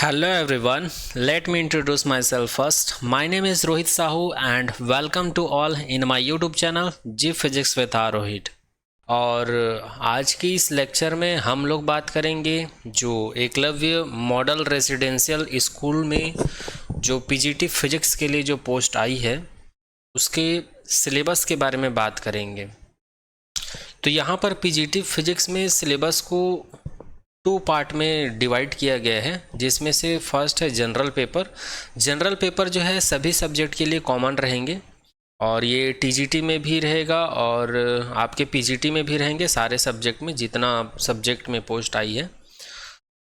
Hello everyone, let me introduce myself first. My name is Rohit Sahu and welcome to all in my YouTube channel G Physics with Rohit। और आज की इस lecture में हम लोग बात करेंगे जो एकलव्य मॉडल रेजिडेंशियल स्कूल में जो पीजीटी फिजिक्स के लिए जो पोस्ट आई है उसके सिलेबस के बारे में बात करेंगे। तो यहाँ पर पीजीटी फिजिक्स में सिलेबस को 2 पार्ट में डिवाइड किया गया है, जिसमें से फर्स्ट है जनरल पेपर। जनरल पेपर जो है सभी सब्जेक्ट के लिए कॉमन रहेंगे और ये टीजीटी में भी रहेगा और आपके पीजीटी में भी रहेंगे, सारे सब्जेक्ट में जितना सब्जेक्ट में पोस्ट आई है।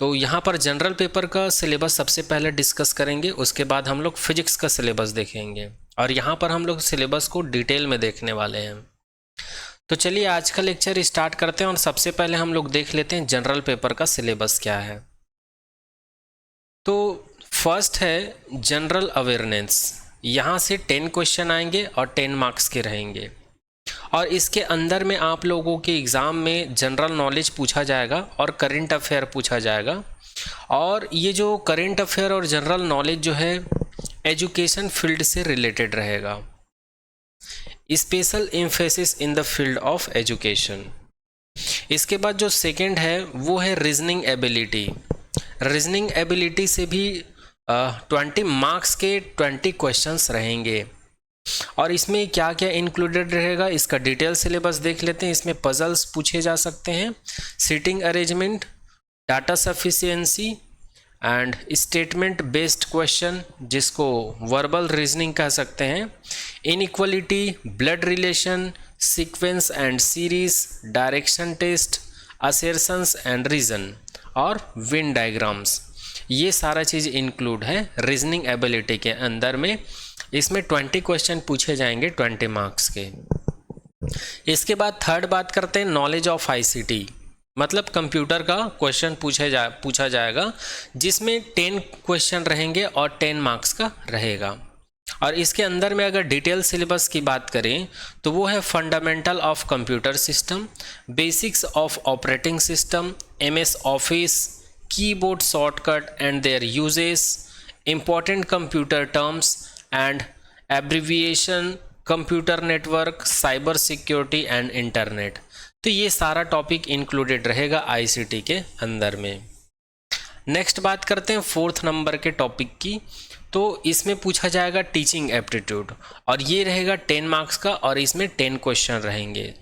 तो यहाँ पर जनरल पेपर का सिलेबस सबसे पहले डिस्कस करेंगे, उसके बाद हम लोग फिजिक्स का सिलेबस देखेंगे और यहाँ पर हम लोग सिलेबस को डिटेल में देखने वाले हैं। तो चलिए आज का लेक्चर स्टार्ट करते हैं और सबसे पहले हम लोग देख लेते हैं जनरल पेपर का सिलेबस क्या है। तो फर्स्ट है जनरल अवेयरनेस। यहाँ से 10 क्वेश्चन आएंगे और 10 मार्क्स के रहेंगे और इसके अंदर में आप लोगों के एग्ज़ाम में जनरल नॉलेज पूछा जाएगा और करंट अफेयर पूछा जाएगा। और ये जो करंट अफेयर और जनरल नॉलेज जो है एजुकेशन फील्ड से रिलेटेड रहेगा, special emphasis in the field of education. इसके बाद जो सेकंड है वो है रीजनिंग एबिलिटी। रीजनिंग एबिलिटी से भी 20 मार्क्स के 20 क्वेश्चंस रहेंगे और इसमें क्या क्या इंक्लूडेड रहेगा इसका डिटेल सिलेबस देख लेते हैं। इसमें पजल्स पूछे जा सकते हैं, seating arrangement, data sufficiency and statement based question जिसको वर्बल रीजनिंग कह सकते हैं, inequality, blood relation, sequence and series, direction test, assertions and reason और वेन डायग्राम्स। ये सारा चीज़ इंक्लूड है रीजनिंग एबिलिटी के अंदर में। इसमें 20 क्वेश्चन पूछे जाएंगे 20 मार्क्स के। इसके बाद थर्ड बात करते हैं नॉलेज ऑफ आईसीटी, मतलब कंप्यूटर का क्वेश्चन पूछा जाएगा जिसमें 10 क्वेश्चन रहेंगे और 10 मार्क्स का रहेगा। और इसके अंदर में अगर डिटेल सिलेबस की बात करें तो वो है fundamental of computer system, basics of operating system, MS office, keyboard shortcut and there uses, important computer terms and abbreviation, computer network, cyber security and internet. तो ये सारा टॉपिक इंक्लूडेड रहेगा आईसीटी के अंदर में। नेक्स्ट बात करते हैं 4th नंबर के टॉपिक की। तो इसमें पूछा जाएगा टीचिंग एप्टीट्यूड और ये रहेगा 10 मार्क्स का और इसमें 10 क्वेश्चन रहेंगे।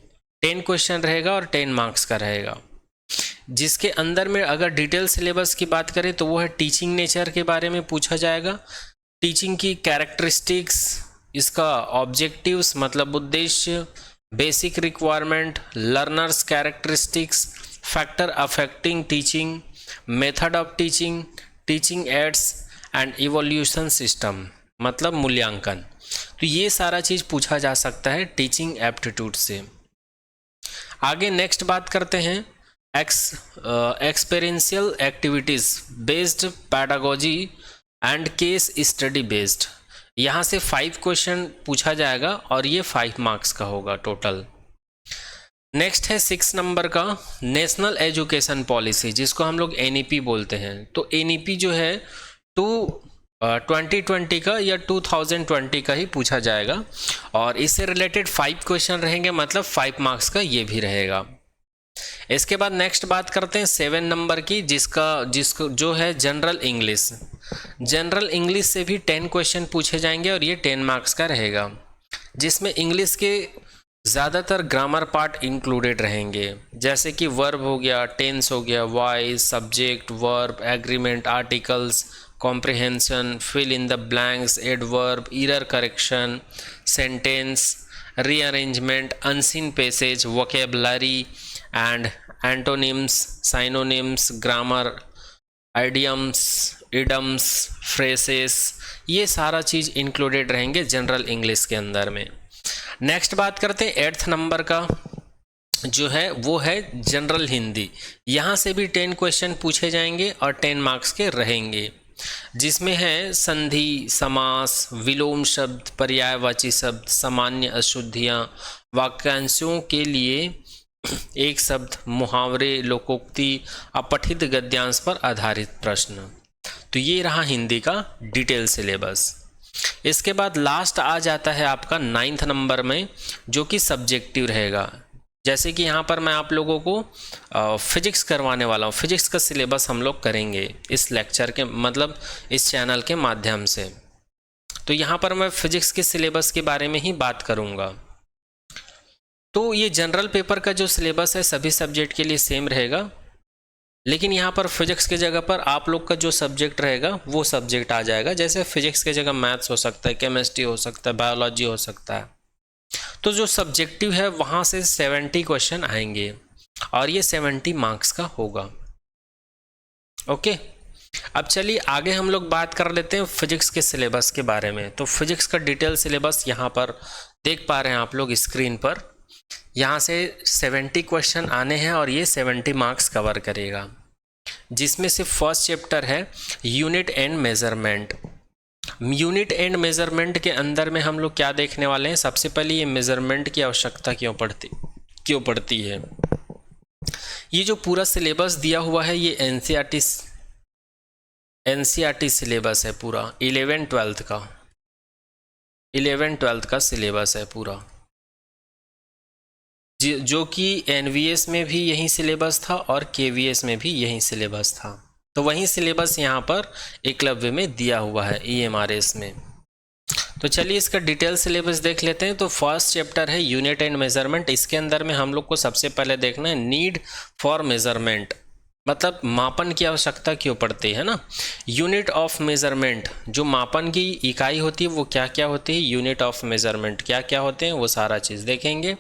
10 क्वेश्चन रहेगा और 10 मार्क्स का रहेगा, जिसके अंदर में अगर डिटेल सिलेबस की बात करें तो वो है टीचिंग नेचर के बारे में पूछा जाएगा, टीचिंग की कैरेक्टरिस्टिक्स, इसका ऑब्जेक्टिव्स मतलब उद्देश्य, basic requirement, learners characteristics, factor affecting teaching, method of teaching, teaching ads and evolution system मतलब मूल्यांकन। तो ये सारा चीज़ पूछा जा सकता है टीचिंग एप्टीट्यूड से। आगे नेक्स्ट बात करते हैं experiential activities based pedagogy and case study based. यहाँ से 5 क्वेश्चन पूछा जाएगा और ये 5 मार्क्स का होगा टोटल। नेक्स्ट है 6 नंबर का नेशनल एजुकेशन पॉलिसी, जिसको हम लोग एनईपी बोलते हैं। तो एनईपी जो है 2020 का या 2020 का ही पूछा जाएगा और इससे रिलेटेड 5 क्वेश्चन रहेंगे, मतलब 5 मार्क्स का ये भी रहेगा। इसके बाद नेक्स्ट बात करते हैं 7 नंबर की, जिसको जो है जनरल इंग्लिश। जनरल इंग्लिश से भी 10 क्वेश्चन पूछे जाएंगे और ये 10 मार्क्स का रहेगा, जिसमें इंग्लिश के ज़्यादातर ग्रामर पार्ट इंक्लूडेड रहेंगे, जैसे कि वर्ब हो गया, टेंस हो गया, voice, subject, verb, agreement, articles, comprehension, fill in the blanks, adverb, error correction, sentence, rearrangement, unseen passage, vocabulary and antonyms, synonyms, grammar, idioms, idioms, phrases, ये सारा चीज़ इंक्लूडेड रहेंगे जनरल इंग्लिश के अंदर में। नेक्स्ट बात करते हैं 8th नंबर का, जो है वो है जनरल हिंदी। यहाँ से भी 10 क्वेश्चन पूछे जाएंगे और 10 मार्क्स के रहेंगे, जिसमें है संधि, समास, विलोम शब्द, पर्यायवाची शब्द, सामान्य अशुद्धियाँ, वाक्यांशों के लिए एक शब्द, मुहावरे, लोकोक्ति, अपठित गद्यांश पर आधारित प्रश्न। तो ये रहा हिंदी का डिटेल सिलेबस। इसके बाद लास्ट आ जाता है आपका 9th नंबर में, जो कि सब्जेक्टिव रहेगा। जैसे कि यहाँ पर मैं आप लोगों को फिजिक्स करवाने वाला हूँ, फिजिक्स का सिलेबस हम लोग करेंगे इस लेक्चर के, मतलब इस चैनल के माध्यम से। तो यहाँ पर मैं फिजिक्स के सिलेबस के बारे में ही बात करूँगा। तो ये जनरल पेपर का जो सिलेबस है सभी सब्जेक्ट के लिए सेम रहेगा, लेकिन यहाँ पर फिजिक्स की जगह पर आप लोग का जो सब्जेक्ट रहेगा वो सब्जेक्ट आ जाएगा। जैसे फिजिक्स की जगह मैथ्स हो सकता है, केमिस्ट्री हो सकता है, बायोलॉजी हो सकता है। तो जो सब्जेक्टिव है वहाँ से 70 क्वेश्चन आएंगे और ये 70 मार्क्स का होगा। ओके, अब चलिए आगे हम लोग बात कर लेते हैं फिजिक्स के सिलेबस के बारे में। तो फिजिक्स का डिटेल सिलेबस यहाँ पर देख पा रहे हैं आप लोग स्क्रीन पर। यहाँ से 70 क्वेश्चन आने हैं और ये 70 मार्क्स कवर करेगा, जिसमें से फर्स्ट चैप्टर है unit and measurement. Unit and measurement के अंदर में हम लोग क्या देखने वाले हैं? सबसे पहले ये मेजरमेंट की आवश्यकता क्यों पड़ती है। ये जो पूरा सिलेबस दिया हुआ है ये एनसीईआरटी सिलेबस है पूरा, 11th-12th का सिलेबस है पूरा, जो कि एनवीएस में भी यही सिलेबस था और केवीएस में भी यही सिलेबस था। तो वही सिलेबस यहाँ पर एकलव्य में दिया हुआ है ईएमआरएस में। तो चलिए इसका डिटेल सिलेबस देख लेते हैं। तो फर्स्ट चैप्टर है यूनिट एंड मेजरमेंट। इसके अंदर में हम लोग को सबसे पहले देखना है नीड फॉर मेजरमेंट, मतलब मापन की आवश्यकता क्यों पड़ती है ना। यूनिट ऑफ मेजरमेंट, जो मापन की इकाई होती है वो क्या क्या होती है, यूनिट ऑफ मेजरमेंट क्या क्या होते हैं वो सारा चीज़ देखेंगे।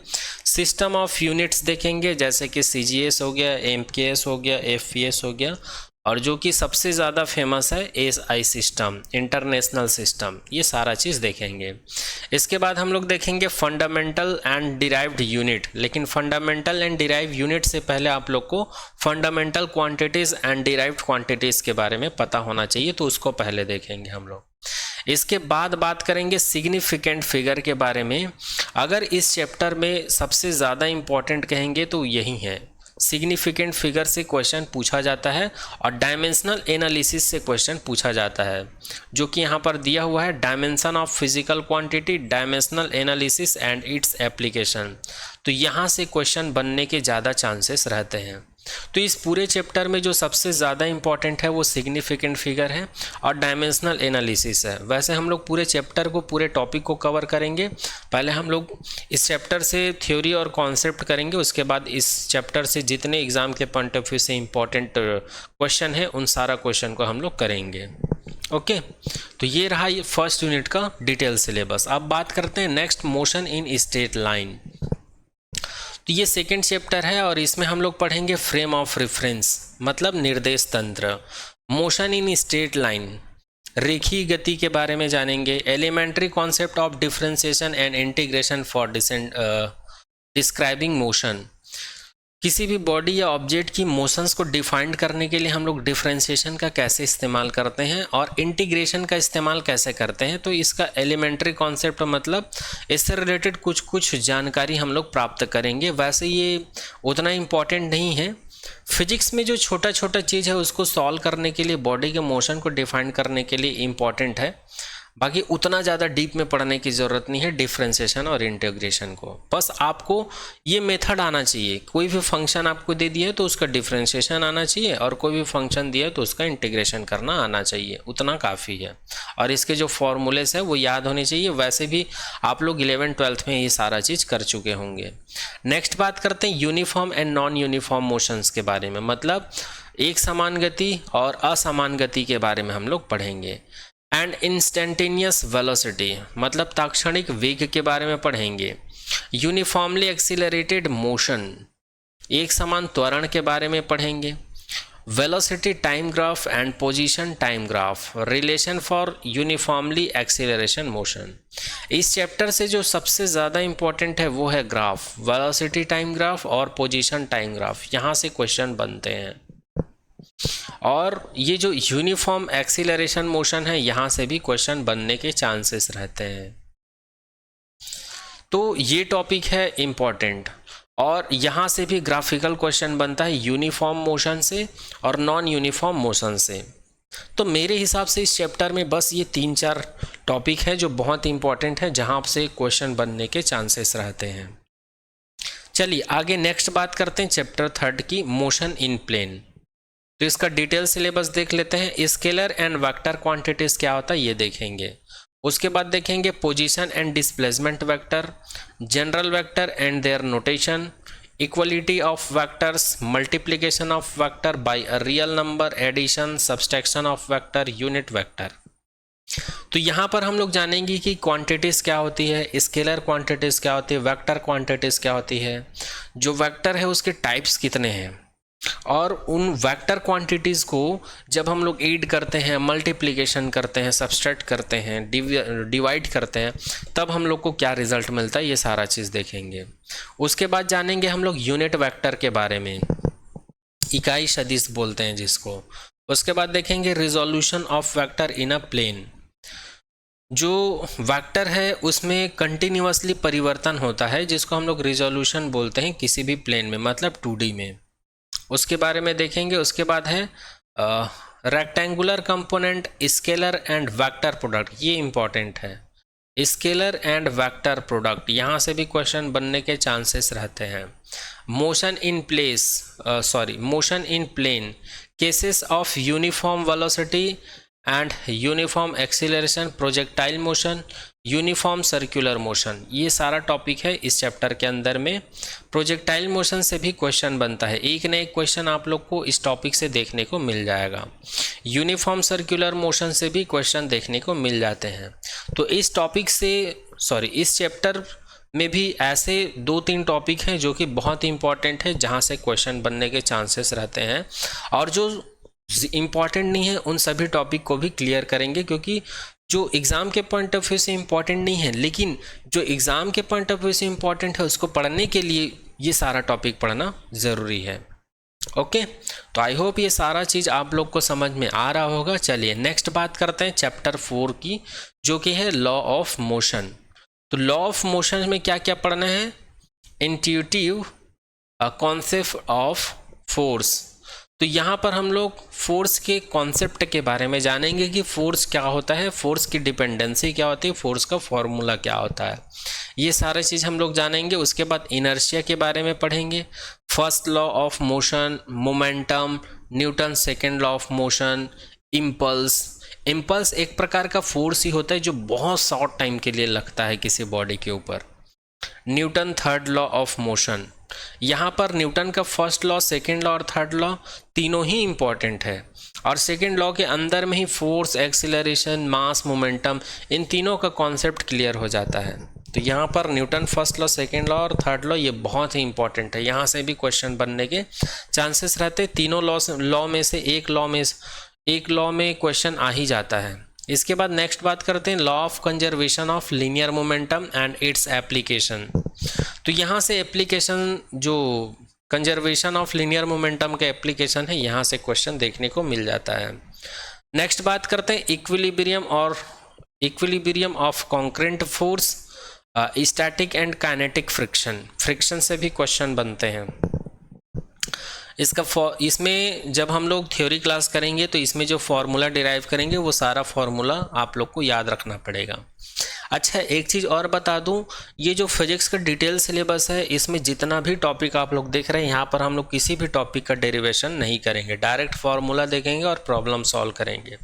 सिस्टम ऑफ यूनिट्स देखेंगे, जैसे कि सीजीएस हो गया, एमकेएस हो गया, एफपीएस हो गया, और जो कि सबसे ज़्यादा फेमस है एसआई सिस्टम, इंटरनेशनल सिस्टम, ये सारा चीज़ देखेंगे। इसके बाद हम लोग देखेंगे फंडामेंटल एंड डिराइव्ड यूनिट। लेकिन फंडामेंटल एंड डिराइव्ड यूनिट से पहले आप लोग को fundamental quantities and derived quantities के बारे में पता होना चाहिए, तो उसको पहले देखेंगे हम लोग। इसके बाद बात करेंगे सिग्निफिकेंट फिगर के बारे में। अगर इस चैप्टर में सबसे ज़्यादा इम्पॉर्टेंट कहेंगे तो यही है, सिग्निफिकेंट फिगर से क्वेश्चन पूछा जाता है और डायमेंशनल एनालिसिस से क्वेश्चन पूछा जाता है, जो कि यहाँ पर दिया हुआ है dimension of physical quantity, dimensional analysis and its application. तो यहाँ से क्वेश्चन बनने के ज़्यादा चांसेस रहते हैं। तो इस पूरे चैप्टर में जो सबसे ज़्यादा इम्पॉर्टेंट है वो सिग्निफिकेंट फिगर है और डायमेंशनल एनालिसिस है। वैसे हम लोग पूरे चैप्टर को, पूरे टॉपिक को कवर करेंगे। पहले हम लोग इस चैप्टर से थ्योरी और कॉन्सेप्ट करेंगे, उसके बाद इस चैप्टर से जितने एग्ज़ाम के पॉइंट ऑफ व्यू से इम्पॉर्टेंट क्वेश्चन है उन सारा क्वेश्चन को हम लोग करेंगे। ओके, तो ये रहा ये फर्स्ट यूनिट का डिटेल सिलेबस। अब बात करते हैं next, motion in straight line. तो ये सेकेंड चैप्टर है और इसमें हम लोग पढ़ेंगे फ्रेम ऑफ रेफरेंस, मतलब निर्देश तंत्र। मोशन इन स्ट्रेट लाइन, रेखीय गति के बारे में जानेंगे। Elementary concept of differentiation and integration for describing motion. किसी भी बॉडी या ऑब्जेक्ट की मोशंस को डिफाइन करने के लिए हम लोग डिफरेंशिएशन का कैसे इस्तेमाल करते हैं और इंटीग्रेशन का इस्तेमाल कैसे करते हैं। तो इसका एलिमेंट्री कॉन्सेप्ट, मतलब इससे रिलेटेड कुछ कुछ जानकारी हम लोग प्राप्त करेंगे। वैसे ये उतना इम्पॉर्टेंट नहीं है। फिजिक्स में जो छोटा छोटा चीज़ है उसको सॉल्व करने के लिए, बॉडी के मोशन को डिफाइन करने के लिए इम्पॉर्टेंट है। बाकी उतना ज़्यादा डीप में पढ़ने की ज़रूरत नहीं है डिफरेंशिएशन और इंटीग्रेशन को। बस आपको ये मेथड आना चाहिए। कोई भी फंक्शन आपको दे दिया है तो उसका डिफरेंशिएशन आना चाहिए और कोई भी फंक्शन दिया है तो उसका इंटीग्रेशन करना आना चाहिए, उतना काफ़ी है। और इसके जो फॉर्मूलेस है वो याद होने चाहिए। वैसे भी आप लोग 11th-12th में ये सारा चीज़ कर चुके होंगे। नेक्स्ट बात करते हैं uniform and non uniform motions के बारे में, मतलब एक समान गति और असमान गति के बारे में हम लोग पढ़ेंगे। एंड इंस्टेंटेनियस वेलोसिटी, मतलब तात्क्षणिक वेग के बारे में पढ़ेंगे। यूनिफॉर्मली एक्सीलरेटेड मोशन, एक समान त्वरण के बारे में पढ़ेंगे। Velocity time graph and position time graph, relation for uniformly acceleration motion. इस चैप्टर से जो सबसे ज़्यादा इंपॉर्टेंट है वो है ग्राफ, वेलोसिटी टाइम ग्राफ और पोजीशन टाइम ग्राफ। यहाँ से क्वेश्चन बनते हैं। और ये जो यूनिफॉर्म एक्सीलरेशन मोशन है यहाँ से भी क्वेश्चन बनने के चांसेस रहते हैं। तो ये टॉपिक है इम्पॉर्टेंट और यहाँ से भी ग्राफिकल क्वेश्चन बनता है यूनिफॉर्म मोशन से और नॉन यूनिफॉर्म मोशन से। तो मेरे हिसाब से इस चैप्टर में बस ये 3-4 टॉपिक है जो बहुत इंपॉर्टेंट है, जहाँ से क्वेश्चन बनने के चांसेस रहते हैं। चलिए आगे नेक्स्ट बात करते हैं चैप्टर 3 की, मोशन इन प्लेन। तो इसका डिटेल सिलेबस देख लेते हैं। स्केलर एंड वेक्टर क्वांटिटीज क्या होता है ये देखेंगे। उसके बाद देखेंगे position and displacement vector, general vector and their notation, equality of vectors, multiplication of vector by a real number, addition, subtraction of vector, unit vector. तो यहाँ पर हम लोग जानेंगे कि क्वांटिटीज़ क्या होती है, स्केलर क्वांटिटीज़ क्या होती है, वेक्टर क्वांटिटीज़ क्या होती है, जो वेक्टर है उसके टाइप्स कितने हैं, और उन वेक्टर क्वांटिटीज़ को जब हम लोग ऐड करते हैं, मल्टीप्लिकेशन करते हैं, सब्सट्रैक्ट करते हैं, डिवाइड करते हैं, तब हम लोग को क्या रिजल्ट मिलता है, ये सारा चीज़ देखेंगे। उसके बाद जानेंगे हम लोग यूनिट वेक्टर के बारे में, इकाई सदिश बोलते हैं जिसको। उसके बाद देखेंगे resolution of vector in a plane. जो वेक्टर है उसमें कंटिन्यूअसली परिवर्तन होता है, जिसको हम लोग रिजोल्यूशन बोलते हैं किसी भी प्लेन में, मतलब 2D में, उसके बारे में देखेंगे। उसके बाद है rectangular component, scalar and vector product, ये इंपॉर्टेंट है। स्केलर एंड वेक्टर प्रोडक्ट, यहाँ से भी क्वेश्चन बनने के चांसेस रहते हैं। Motion in motion in plane, cases of uniform velocity and uniform acceleration, projectile motion, uniform circular motion, ये सारा टॉपिक है इस चैप्टर के अंदर में। प्रोजेक्टाइल मोशन से भी क्वेश्चन बनता है, एक न एक क्वेश्चन आप लोग को इस टॉपिक से देखने को मिल जाएगा। यूनिफॉर्म सर्कुलर मोशन से भी क्वेश्चन देखने को मिल जाते हैं। तो इस टॉपिक से इस चैप्टर में भी ऐसे 2-3 टॉपिक हैं जो कि बहुत इंपॉर्टेंट है, जहाँ से क्वेश्चन बनने के चांसेस रहते हैं, और जो इम्पॉर्टेंट नहीं है उन सभी टॉपिक को भी क्लियर करेंगे, क्योंकि जो एग्ज़ाम के पॉइंट ऑफ व्यू से इम्पॉर्टेंट नहीं है, लेकिन जो एग्ज़ाम के पॉइंट ऑफ व्यू से इम्पॉर्टेंट है उसको पढ़ने के लिए ये सारा टॉपिक पढ़ना ज़रूरी है। ओके, तो आई होप ये सारा चीज़ आप लोग को समझ में आ रहा होगा। चलिए नेक्स्ट बात करते हैं चैप्टर 4 की, जो कि है लॉ ऑफ मोशन। तो लॉ ऑफ मोशन में क्या क्या पढ़ना है, इंट्यूटिव कॉन्सेप्ट ऑफ फोर्स। तो यहाँ पर हम लोग फोर्स के कॉन्सेप्ट के बारे में जानेंगे कि फोर्स क्या होता है, फोर्स की डिपेंडेंसी क्या होती है, फोर्स का फॉर्मूला क्या होता है, ये सारे चीज़ हम लोग जानेंगे। उसके बाद इनर्शिया के बारे में पढ़ेंगे, first law of motion, momentum, Newton second law of motion, impulse. Impulse एक प्रकार का फोर्स ही होता है जो बहुत शॉर्ट टाइम के लिए लगता है किसी बॉडी के ऊपर। Newton third law of motion, यहाँ पर न्यूटन का फर्स्ट लॉ, सेकेंड लॉ और थर्ड लॉ तीनों ही इंपॉर्टेंट है, और सेकेंड लॉ के अंदर में ही फोर्स, एक्सीलरेशन, मास, मोमेंटम, इन तीनों का कॉन्सेप्ट क्लियर हो जाता है। तो यहाँ पर Newton first law, second law और थर्ड लॉ ये बहुत ही इंपॉर्टेंट है, यहाँ से भी क्वेश्चन बनने के चांसेस रहते। तीनों लॉ में से एक लॉ में क्वेश्चन आ ही जाता है। इसके बाद नेक्स्ट बात करते हैं law of conservation of linear momentum and its application. तो यहाँ से एप्लीकेशन, जो कंजर्वेशन ऑफ लीनियर मोमेंटम का एप्लीकेशन है, यहाँ से क्वेश्चन देखने को मिल जाता है। नेक्स्ट बात करते हैं equilibrium of concurrent force, static and kinetic friction से भी क्वेश्चन बनते हैं। इसमें जब हम लोग थ्योरी क्लास करेंगे तो इसमें जो फॉर्मूला डिराइव करेंगे वो सारा फॉर्मूला आप लोग को याद रखना पड़ेगा। अच्छा, एक चीज़ और बता दूं, ये जो फिजिक्स का डिटेल सिलेबस है इसमें जितना भी टॉपिक आप लोग देख रहे हैं, यहाँ पर हम लोग किसी भी टॉपिक का डेरिवेशन नहीं करेंगे, डायरेक्ट फॉर्मूला देखेंगे और प्रॉब्लम सॉल्व करेंगे,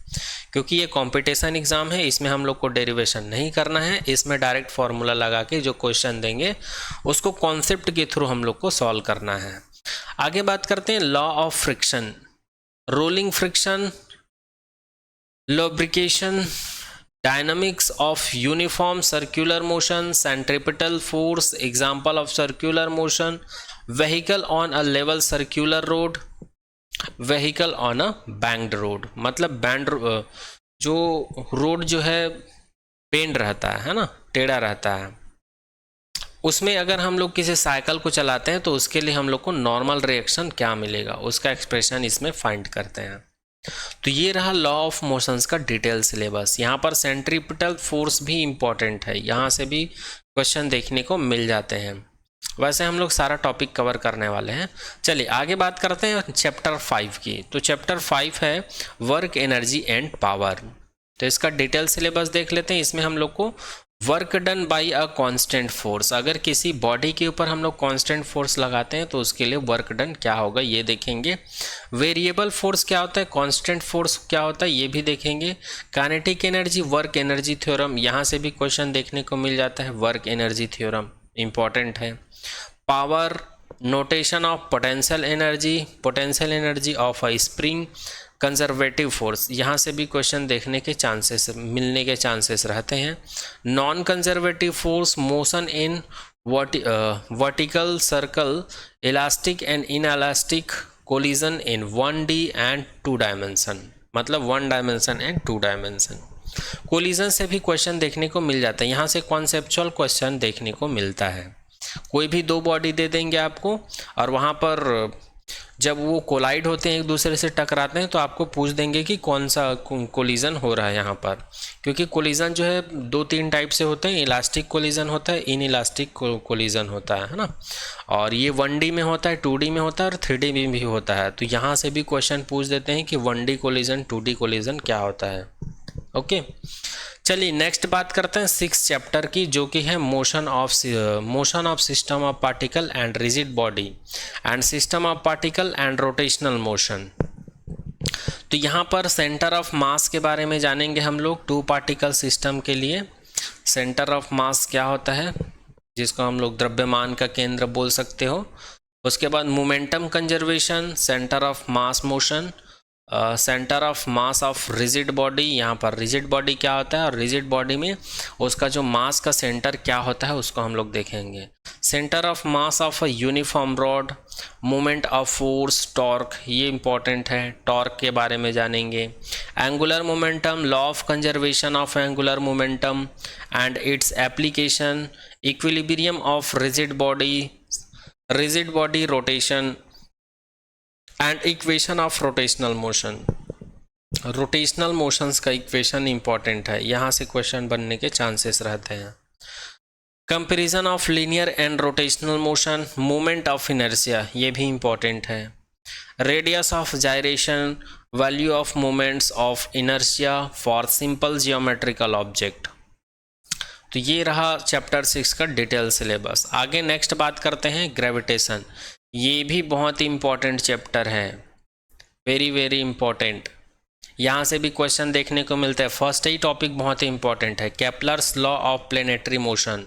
क्योंकि ये कंपटीशन एग्जाम है, इसमें हम लोग को डेरिवेशन नहीं करना है। इसमें डायरेक्ट फॉर्मूला लगा के जो क्वेश्चन देंगे उसको कॉन्सेप्ट के थ्रू हम लोग को सॉल्व करना है। आगे बात करते हैं law of friction, rolling friction, lubrication, dynamics of uniform circular motion, centripetal force, example of circular motion, vehicle on a level circular road, vehicle on a banked road. मतलब जो रोड जो है बेंड रहता है ना, टेढ़ा रहता है, उसमें अगर हम लोग किसी साइकिल को चलाते हैं तो उसके लिए हम लोग को नॉर्मल रिएक्शन क्या मिलेगा, उसका एक्सप्रेशन इसमें फाइंड करते हैं। तो ये रहा लॉ ऑफ मोशंस का डिटेल सिलेबस। यहाँ पर सेंट्रीपिटल फोर्स भी इम्पॉर्टेंट है, यहाँ से भी क्वेश्चन देखने को मिल जाते हैं। वैसे हम लोग सारा टॉपिक कवर करने वाले हैं। चलिए आगे बात करते हैं चैप्टर 5 की। तो चैप्टर 5 है वर्क, एनर्जी एंड पावर। तो इसका डिटेल सिलेबस देख लेते हैं। इसमें हम लोग को work done by a constant force, अगर किसी बॉडी के ऊपर हम लोग कांस्टेंट फोर्स लगाते हैं तो उसके लिए वर्क डन क्या होगा ये देखेंगे। वेरिएबल फोर्स क्या होता है, कांस्टेंट फोर्स क्या होता है ये भी देखेंगे। Kinetic energy, work energy theorem, यहाँ से भी क्वेश्चन देखने को मिल जाता है। वर्क एनर्जी थ्योरम इंपॉर्टेंट है। Power, notation of potential energy of a spring, conservative force, यहाँ से भी क्वेश्चन देखने के चांसेस, मिलने के चांसेस रहते हैं। Non conservative force, motion in vertical circle, elastic and inelastic collision in 1D and 2 dimension, मतलब 1 डायमेंशन एंड 2 डायमेंशन। कोलिजन से भी क्वेश्चन देखने को मिल जाता है। यहाँ से कॉन्सेप्चुअल क्वेश्चन देखने को मिलता है। कोई भी दो बॉडी दे देंगे आपको और वहाँ पर जब वो कोलाइड होते हैं, एक दूसरे से टकराते हैं, तो आपको पूछ देंगे कि कौन सा कोलिजन हो रहा है यहाँ पर। क्योंकि कोलिजन जो है 2-3 टाइप से होते हैं। इलास्टिक कोलिजन होता है, इन इलास्टिक कोलिजन होता है ना। और ये 1D में होता है, 2D में होता है और 3D में भी होता है। तो यहाँ से भी क्वेश्चन पूछ देते हैं कि 1D कोलिजन 2D कोलिजन क्या होता है। ओके, चलिए नेक्स्ट बात करते हैं 6 चैप्टर की, जो कि है motion of system of particle and rigid body and system of particle and rotational motion. तो यहाँ पर सेंटर ऑफ मास के बारे में जानेंगे हम लोग। 2 पार्टिकल सिस्टम के लिए सेंटर ऑफ मास क्या होता है, जिसको हम लोग द्रव्यमान का केंद्र बोल सकते हो। उसके बाद momentum conservation, centre of mass motion, centre of mass of rigid body. यहाँ पर रिजिड बॉडी क्या होता है और रिजिड बॉडी में उसका जो मास का सेंटर क्या होता है उसको हम लोग देखेंगे। Centre of mass of a uniform rod, moment of force, torque, ये इंपॉर्टेंट है, टॉर्क के बारे में जानेंगे। Angular momentum, law of conservation of angular momentum and its application, equilibrium of rigid body rotation and equation of rotational motion. Rotational motions का equation important है, यहाँ से क्वेश्चन बनने के चांसेस रहते हैं। Comparison of linear and rotational motion, moment of inertia, ये भी इंपॉर्टेंट है। Radius of gyration, value of moments of inertia for simple geometrical object. तो ये रहा चैप्टर 6 का डिटेल सिलेबस। आगे नेक्स्ट बात करते हैं ग्रेविटेशन। ये भी बहुत ही इंपॉर्टेंट चैप्टर है, वेरी वेरी इंपॉर्टेंट। यहाँ से भी क्वेश्चन देखने को मिलता है। फर्स्ट ही टॉपिक बहुत ही इंपॉर्टेंट है। Kepler's law of planetary motion,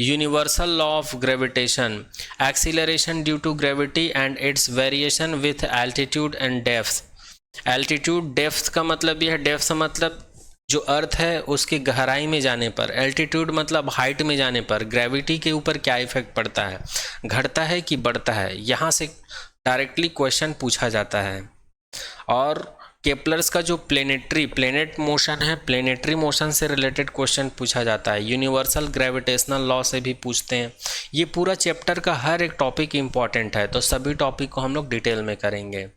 universal law of gravitation, acceleration due to gravity and its variation with altitude and depth. Altitude, depth का मतलब यह है, डेप्थ मतलब जो अर्थ है उसकी गहराई में जाने पर, एल्टीट्यूड मतलब हाइट में जाने पर ग्रेविटी के ऊपर क्या इफेक्ट पड़ता है, घटता है कि बढ़ता है, यहाँ से डायरेक्टली क्वेश्चन पूछा जाता है। और केपलर्स का जो प्लेनेट मोशन है, प्लेनेटरी मोशन से रिलेटेड क्वेश्चन पूछा जाता है। यूनिवर्सल ग्रेविटेशनल लॉ से भी पूछते हैं। ये पूरा चैप्टर का हर एक टॉपिक इंपॉर्टेंट है, तो सभी टॉपिक को हम लोग डिटेल में करेंगे।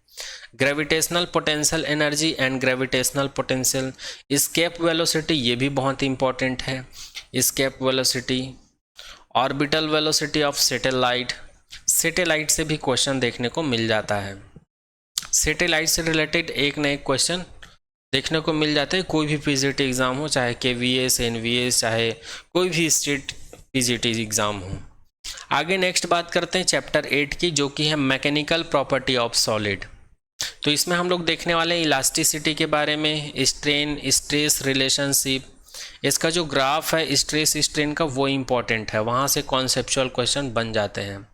Gravitational potential energy and gravitational potential, escape velocity, ये भी बहुत इंपॉर्टेंट है। Escape velocity, orbital velocity of satellite, satellite से भी क्वेश्चन देखने को मिल जाता है। सैटेलाइट से रिलेटेड एक न एक क्वेश्चन देखने को मिल जाते हैं, कोई भी पीजीटी एग्ज़ाम हो, चाहे KVS, NVS, चाहे कोई भी स्टेट पीजीटी एग्ज़ाम हो। आगे नेक्स्ट बात करते हैं चैप्टर 8 की, जो कि है मैकेनिकल प्रॉपर्टी ऑफ सॉलिड। तो इसमें हम लोग देखने वाले हैं इलास्टिसिटी के बारे में, स्ट्रेन स्ट्रेस रिलेशनशिप, इसका जो ग्राफ है स्ट्रेस स्ट्रेन का वो इम्पॉर्टेंट है, वहाँ से कॉन्सेप्चुअल क्वेश्चन बन जाते हैं।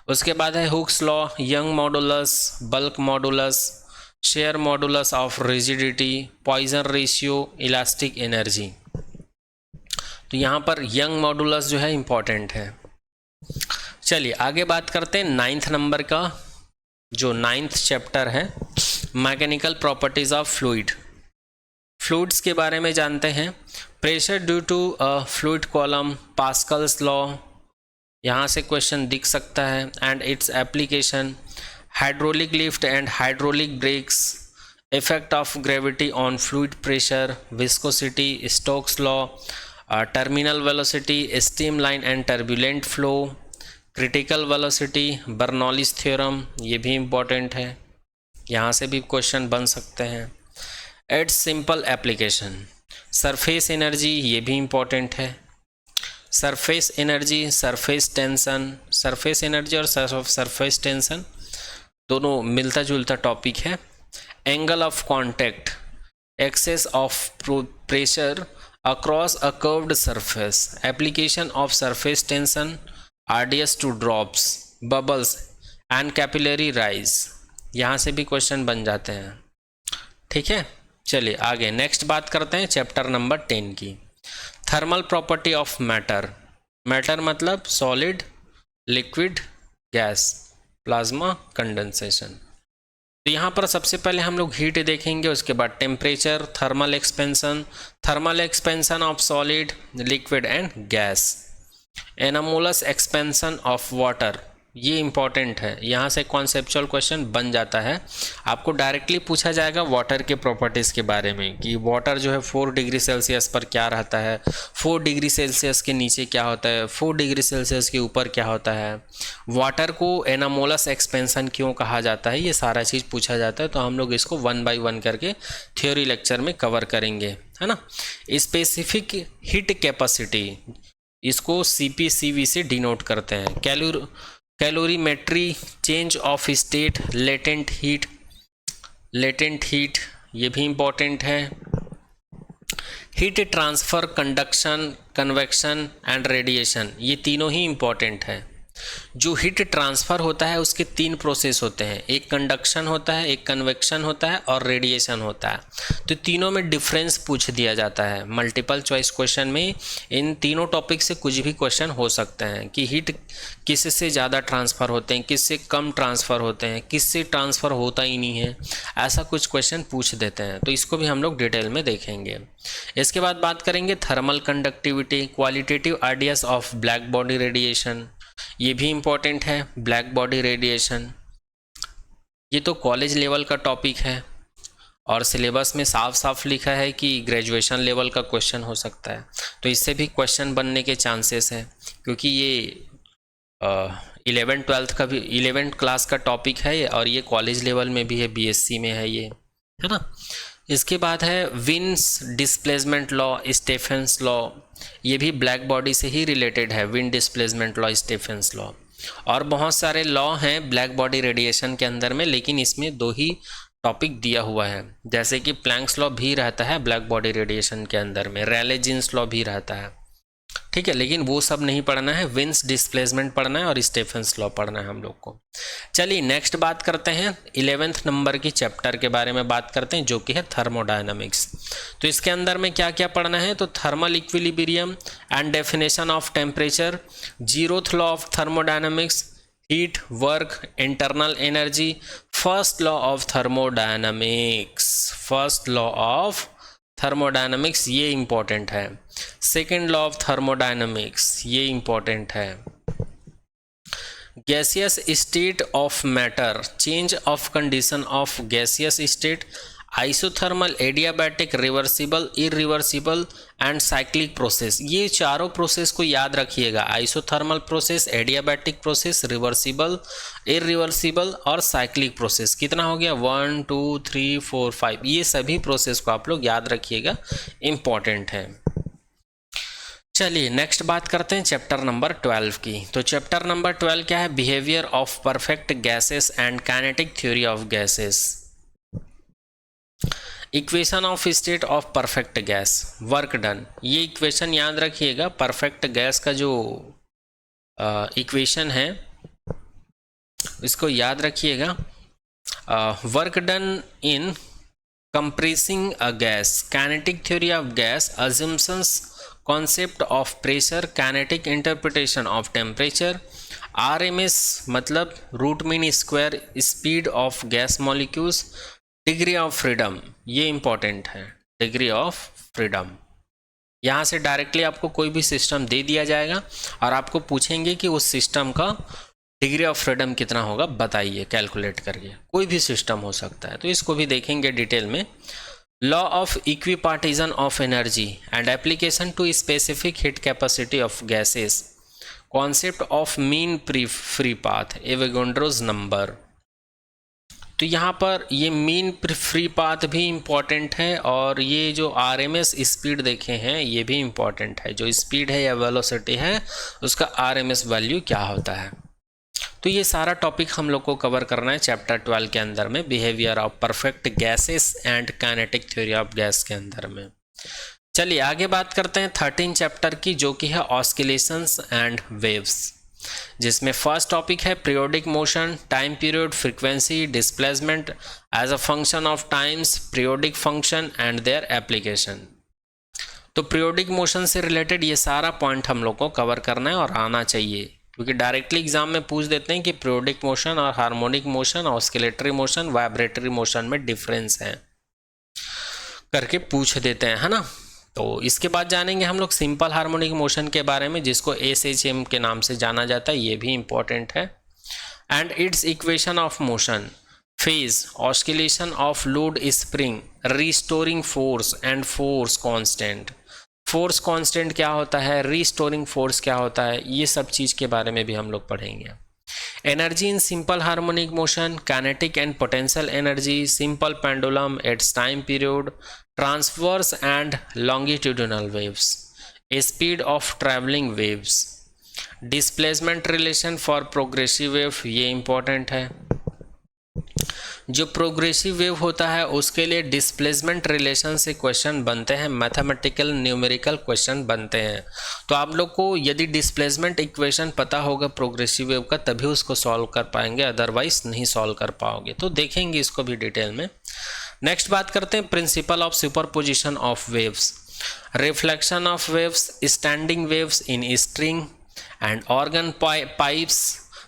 उसके बाद है Hooke's law, young modulus, bulk modulus, share modulus of rigidity, Poisson ratio, elastic energy. तो यहाँ पर यंग मॉडुलस जो है इम्पॉर्टेंट है। चलिए आगे बात करते हैं 9th नंबर का, जो 9th चैप्टर है mechanical properties of fluid. Fluids के बारे में जानते हैं। Pressure due to a fluid column, Pascal's law, यहाँ से क्वेश्चन दिख सकता है, and its application, hydraulic lift and hydraulic brakes, effect of gravity on fluid pressure, viscosity, Stokes law, terminal velocity, streamline and turbulent flow, critical velocity, Bernoulli's theorem, ये भी important है, यहाँ से भी क्वेश्चन बन सकते हैं। Its simple application, surface energy, ये भी इम्पॉर्टेंट है। Surface energy, surface tension, surface energy और सरफेस टेंशन दोनों मिलता जुलता टॉपिक है। Angle of contact, excess of pressure across a curved surface, application of surface tension, RDS to drops, bubbles and capillary rise, यहाँ से भी question बन जाते हैं। ठीक है, चलिए आगे नेक्स्ट बात करते हैं चैप्टर नंबर 10 की। Thermal property of matter, matter मतलब solid, liquid, gas, plasma, condensation. तो यहाँ पर सबसे पहले हम लोग हीट देखेंगे, उसके बाद temperature, thermal expansion of solid, liquid and gas, anomalous expansion of water, ये इंपॉर्टेंट है, यहाँ से कॉन्सेप्चुअल क्वेश्चन बन जाता है। आपको डायरेक्टली पूछा जाएगा वाटर के प्रॉपर्टीज़ के बारे में कि वाटर जो है 4 डिग्री सेल्सियस पर क्या रहता है, 4 डिग्री सेल्सियस के नीचे क्या होता है, 4 डिग्री सेल्सियस के ऊपर क्या होता है, वाटर को एनामोलस एक्सपेंशन क्यों कहा जाता है, ये सारा चीज़ पूछा जाता है। तो हम लोग इसको 1 बाय 1 करके थ्योरी लेक्चर में कवर करेंगे, है ना। स्पेसिफिक हीट कैपेसिटी, इसको CPCV से डिनोट करते हैं। Calorimetry, change of state, latent heat, ये भी इम्पॉर्टेंट है। Heat transfer, conduction, convection and radiation, ये तीनों ही इम्पॉर्टेंट है। जो हीट ट्रांसफ़र होता है उसके 3 प्रोसेस होते हैं, एक कंडक्शन होता है, एक कन्वेक्शन होता है और रेडिएशन होता है। तो तीनों में डिफरेंस पूछ दिया जाता है। मल्टीपल चॉइस क्वेश्चन में इन तीनों टॉपिक से कुछ भी क्वेश्चन हो सकते हैं कि हीट किससे ज़्यादा ट्रांसफ़र होते हैं, किससे कम ट्रांसफ़र होते हैं, किससे ट्रांसफ़र होता ही नहीं है, ऐसा कुछ क्वेश्चन पूछ देते हैं। तो इसको भी हम लोग डिटेल में देखेंगे। इसके बाद बात करेंगे thermal conductivity, qualitative ideas of black body radiation, ये भी इम्पॉर्टेंट है। ब्लैक बॉडी रेडिएशन ये तो कॉलेज लेवल का टॉपिक है और सिलेबस में साफ साफ लिखा है कि ग्रेजुएशन लेवल का क्वेश्चन हो सकता है, तो इससे भी क्वेश्चन बनने के चांसेस हैं, क्योंकि ये 11th क्लास का टॉपिक है और ये कॉलेज लेवल में भी है, BSc में है ये, है ना। इसके बाद है winds displacement law, Stephens law, ये भी ब्लैक बॉडी से ही रिलेटेड है, wind displacement law, Stephens law. और बहुत सारे लॉ हैं ब्लैक बॉडी रेडिएशन के अंदर में, लेकिन इसमें 2 ही टॉपिक दिया हुआ है। जैसे कि प्लैंक्स लॉ भी रहता है ब्लैक बॉडी रेडिएशन के अंदर में, रेले जीन्स लॉ भी रहता है, ठीक है, लेकिन वो सब नहीं पढ़ना है, विंड्स डिस्प्लेसमेंट पढ़ना है और स्टेफेंस लॉ पढ़ना है हम लोग को। चलिए नेक्स्ट बात करते हैं 11th नंबर की चैप्टर के बारे में बात करते हैं, जो कि है थर्मोडायनामिक्स। तो इसके अंदर में क्या क्या पढ़ना है, तो thermal equilibrium and definition of temperature, 0th law of thermodynamics, heat, work, internal energy, first law of thermodynamics, ये इंपॉर्टेंट है। सेकेंड लॉ ऑफ थर्मोडायनामिक्स, ये इंपॉर्टेंट है। Gaseous state of matter, change of condition of gaseous state, isothermal, adiabatic, reversible, irreversible and cyclic process, ये चारों process को याद रखिएगा। Isothermal process, adiabatic process, reversible, irreversible और साइक्लिक प्रोसेस, कितना हो गया 1 2 3 4 5, ये सभी प्रोसेस को आप लोग याद रखिएगा, इम्पॉर्टेंट है। चलिए नेक्स्ट बात करते हैं चैप्टर नंबर 12 की। तो चैप्टर नंबर 12 क्या है, behaviour of perfect gases and kinetic theory of gases, equation of state of perfect gas, work done, ये इक्वेशन याद रखिएगा। परफेक्ट गैस का जो इक्वेशन है इसको याद रखिएगा। Work done in compressing a gas, kinetic theory of gas, assumptions, concept of pressure, kinetic interpretation of temperature, RMS मतलब root mean square speed of gas molecules, degree of freedom, ये important है। Degree of freedom, यहाँ से directly आपको कोई भी system दे दिया जाएगा और आपको पूछेंगे कि उस सिस्टम का डिग्री ऑफ फ्रीडम कितना होगा, बताइए कैलकुलेट करके, कोई भी सिस्टम हो सकता है, तो इसको भी देखेंगे डिटेल में। Law of equipartition of energy and application to specific heat capacity of gases, concept of mean free path, Avogadro's number. तो यहाँ पर ये मीन फ्री पाथ भी इम्पॉर्टेंट है, और ये जो आरएमएस स्पीड देखे हैं ये भी इम्पॉर्टेंट है। जो स्पीड है या वेलोसिटी है उसका आरएमएस वैल्यू क्या होता है। तो ये सारा टॉपिक हम लोग को कवर करना है चैप्टर 12 के अंदर में, behaviour of perfect gases and kinetic theory of gas के अंदर में। चलिए आगे बात करते हैं 13 चैप्टर की, जो कि है ऑस्किलेशंस एंड वेव्स, जिसमें फर्स्ट टॉपिक है periodic motion, time period, frequency, displacement as a function of times, periodic function and their application. तो पीरियोडिक मोशन से रिलेटेड ये सारा पॉइंट हम लोग को कवर करना है और आना चाहिए, क्योंकि डायरेक्टली एग्जाम में पूछ देते हैं कि पीरियोडिक मोशन और harmonic motion, oscillatory motion, vibratory motion में डिफरेंस है करके पूछ देते हैं, है ना। तो इसके बाद जानेंगे हम लोग सिंपल हार्मोनिक मोशन के बारे में, जिसको SHM के नाम से जाना जाता है, ये भी इंपॉर्टेंट है। And it's equation of motion, phase, oscillation of load spring, restoring force and force constant. Force constant क्या होता है, रिस्टोरिंग फोर्स क्या होता है, ये सब चीज़ के बारे में भी हम लोग पढ़ेंगे। Energy in simple harmonic motion, kinetic and potential energy, simple pendulum, it's time period, transverse and longitudinal waves, speed of travelling waves, displacement relation for progressive wave, ये इंपॉर्टेंट है। जो प्रोग्रेसिव वेव होता है उसके लिए डिस्प्लेसमेंट रिलेशन से question बनते हैं, मैथमेटिकल न्यूमेरिकल क्वेश्चन बनते हैं। तो आप लोग को यदि डिस्प्लेसमेंट इक्वेशन पता होगा प्रोग्रेसिव वेव का, तभी उसको सॉल्व कर पाएंगे, अदरवाइज नहीं सॉल्व कर पाओगे। तो देखेंगे इसको भी डिटेल में। नेक्स्ट बात करते हैं principle of superposition of waves, reflection of waves, standing waves in string and organ pipes,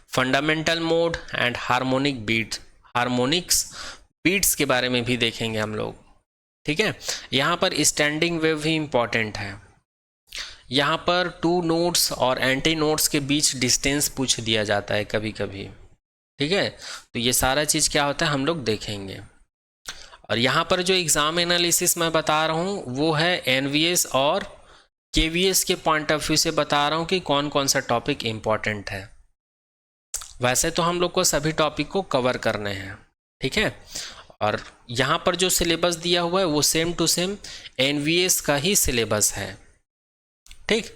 fundamental mode and harmonic beat, harmonics beats के बारे में भी देखेंगे हम लोग, ठीक है। यहाँ पर स्टैंडिंग वेव भी इंपॉर्टेंट है। यहाँ पर टू नोड्स और एंटी नोड्स के बीच डिस्टेंस पूछ दिया जाता है कभी कभी, ठीक है। तो ये सारा चीज़ क्या होता है हम लोग देखेंगे। और यहाँ पर जो एग्ज़ाम एनालिसिस मैं बता रहा हूँ वो है NVS और KVS के पॉइंट ऑफ व्यू से बता रहा हूँ कि कौन कौन सा टॉपिक इम्पॉर्टेंट है। वैसे तो हम लोग को सभी टॉपिक को कवर करने हैं, ठीक है। और यहाँ पर जो सिलेबस दिया हुआ है वो सेम टू सेम NVS का ही सिलेबस है, ठीक।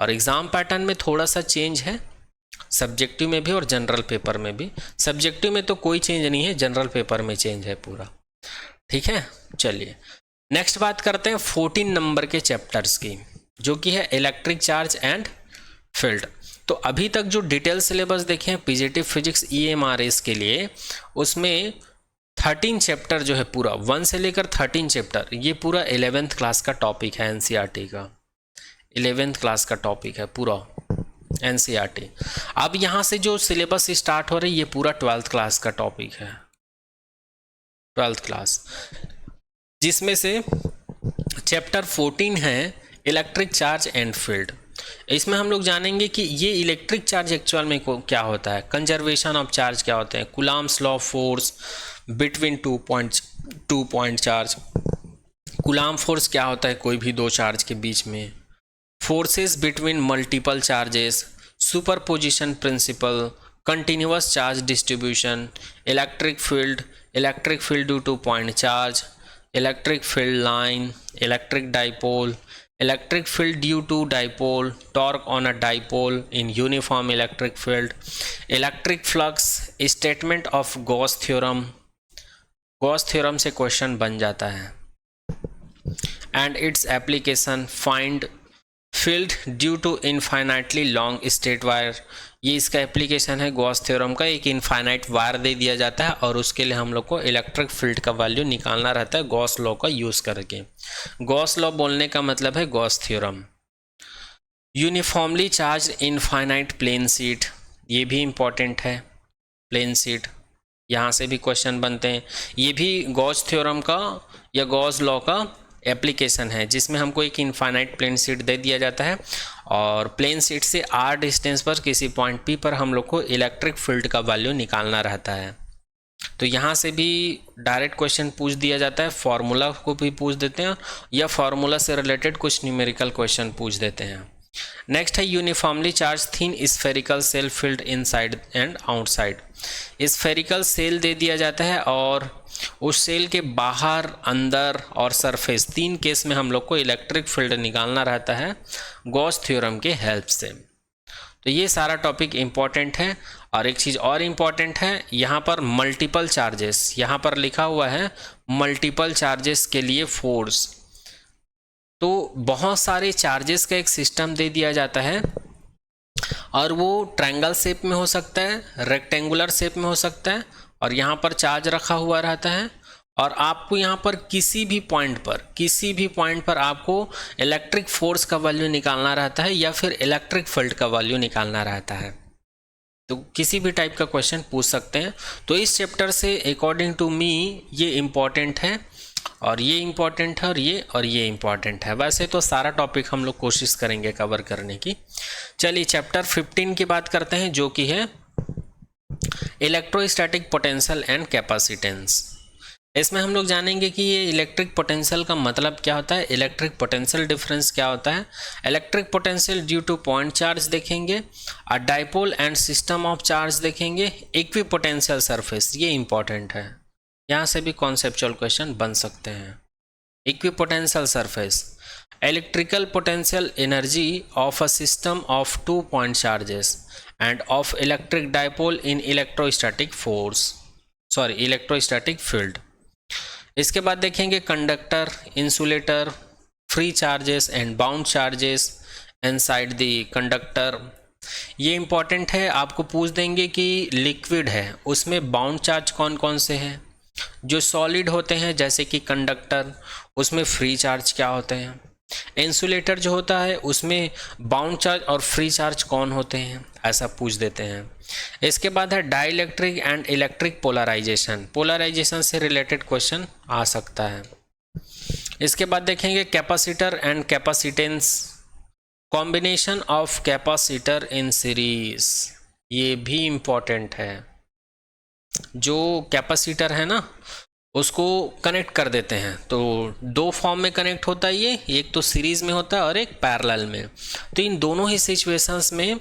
और एग्ज़ाम पैटर्न में थोड़ा सा चेंज है, सब्जेक्टिव में भी और जनरल पेपर में भी। सब्जेक्टिव में तो कोई चेंज नहीं है, जनरल पेपर में चेंज है पूरा, ठीक है। चलिए नेक्स्ट बात करते हैं 14 नंबर के चैप्टर्स की, जो कि है इलेक्ट्रिक चार्ज एंड फील्ड। तो अभी तक जो डिटेल सिलेबस देखे हैं पीजीटी फिजिक्स EMRS के लिए, उसमें 13 चैप्टर जो है पूरा 1 से लेकर 13 चैप्टर, ये पूरा 11th क्लास का टॉपिक है, NCERT का 11th क्लास का टॉपिक है पूरा NCERT। अब यहाँ से जो सिलेबस स्टार्ट हो रही है ये पूरा 12th क्लास का टॉपिक है, 12th क्लास, जिसमें से चैप्टर 14 है इलेक्ट्रिक चार्ज एंड फील्ड। इसमें हम लोग जानेंगे कि ये इलेक्ट्रिक चार्ज एक्चुअल में क्या होता है, कंजर्वेशन ऑफ चार्ज क्या होते हैं, Coulomb's law of force between two point charge, coulomb force क्या होता है कोई भी दो चार्ज के बीच में, forces between multiple charges, superposition principle, continuous charge distribution, electric field due two point charge, electric field line, electric dipole, electric field due to dipole, torque on a dipole in uniform electric field, electric flux, statement of Gauss theorem, Gauss theorem से question बन जाता है, and its application, find field due to infinitely long straight wire, ये इसका application है Gauss theorem का। एक infinite wire दे दिया जाता है और उसके लिए हम लोग को इलेक्ट्रिक फील्ड का वैल्यू निकालना रहता है गॉस लॉ का यूज़ करके। गॉस लॉ बोलने का मतलब है Gauss theorem. Uniformly charge infinite plane sheet, ये भी इम्पॉर्टेंट है, प्लेन शीट, यहाँ से भी क्वेश्चन बनते हैं। ये भी गॉस थ्योरम का या गॉस लॉ का एप्लीकेशन है, जिसमें हमको एक इनफाइनाइट प्लेन शीट दे दिया जाता है और प्लेन शीट से r डिस्टेंस पर किसी पॉइंट P पर हम लोग को इलेक्ट्रिक फील्ड का वैल्यू निकालना रहता है। तो यहाँ से भी डायरेक्ट क्वेश्चन पूछ दिया जाता है, फार्मूला को भी पूछ देते हैं या फार्मूला से रिलेटेड कुछ न्यूमेरिकल क्वेश्चन पूछ देते हैं। नेक्स्ट है uniformly charge thin spherical shell field inside and outside. Spherical shell दे दिया जाता है और उस सेल के बाहर, अंदर और सरफेस, तीन केस में हम लोग को इलेक्ट्रिक फील्ड निकालना रहता है गॉस थ्योरम के हेल्प से। तो ये सारा टॉपिक इम्पॉर्टेंट है। और एक चीज़ और इम्पॉर्टेंट है, यहाँ पर मल्टीपल चार्जेस, यहाँ पर लिखा हुआ है मल्टीपल चार्जेस के लिए फोर्स। तो बहुत सारे चार्जेस का एक सिस्टम दे दिया जाता है और वो ट्रायंगल शेप में हो सकता है, रेक्टेंगुलर शेप में हो सकता है, और यहाँ पर चार्ज रखा हुआ रहता है और आपको यहाँ पर किसी भी पॉइंट पर आपको इलेक्ट्रिक फोर्स का वैल्यू निकालना रहता है या फिर इलेक्ट्रिक फील्ड का वैल्यू निकालना रहता है। तो किसी भी टाइप का क्वेश्चन पूछ सकते हैं। तो इस चैप्टर से अकॉर्डिंग टू मी ये इम्पॉर्टेंट है और ये इम्पॉर्टेंट है और ये इम्पॉर्टेंट है। वैसे तो सारा टॉपिक हम लोग कोशिश करेंगे कवर करने की। चलिए चैप्टर 15 की बात करते हैं, जो कि है इलेक्ट्रोस्टैटिक पोटेंशियल एंड कैपेसिटेंस। इसमें हम लोग जानेंगे कि ये इलेक्ट्रिक पोटेंशियल का मतलब क्या होता है, इलेक्ट्रिक पोटेंशियल डिफरेंस क्या होता है, electric potential due two point charge देखेंगे, और dipole and system of charge देखेंगे, इक्विपोटेंशियल सरफेस, ये इंपॉर्टेंट है, यहाँ से भी कॉन्सेप्चुअल क्वेश्चन बन सकते हैं। Equipotential surface, electrical potential energy of a system of 2 point charges end of electric dipole in electrostatic field. इसके बाद देखेंगे conductor, insulator, free charges and bound charges inside the conductor. ये इंपॉर्टेंट है, आपको पूछ देंगे कि लिक्विड है उसमें बाउंड चार्ज कौन कौन से हैं, जो सॉलिड होते हैं जैसे कि कंडक्टर उसमें फ्री चार्ज क्या होते हैं, इंसुलेटर जो होता है उसमें बाउंड चार्ज और फ्री चार्ज कौन होते हैं, ऐसा पूछ देते हैं। इसके बाद है डाइलेक्ट्रिक एंड इलेक्ट्रिक पोलराइजेशन से रिलेटेड क्वेश्चन आ सकता है। इसके बाद देखेंगे capacitor and capacitance, combination of capacitor in series, ये भी इम्पोर्टेंट है। जो कैपेसिटर है ना उसको कनेक्ट कर देते हैं, तो 2 फॉर्म में कनेक्ट होता है ये, एक तो सीरीज में होता है और एक पैरेलल में। तो इन दोनों ही सिचुएशंस में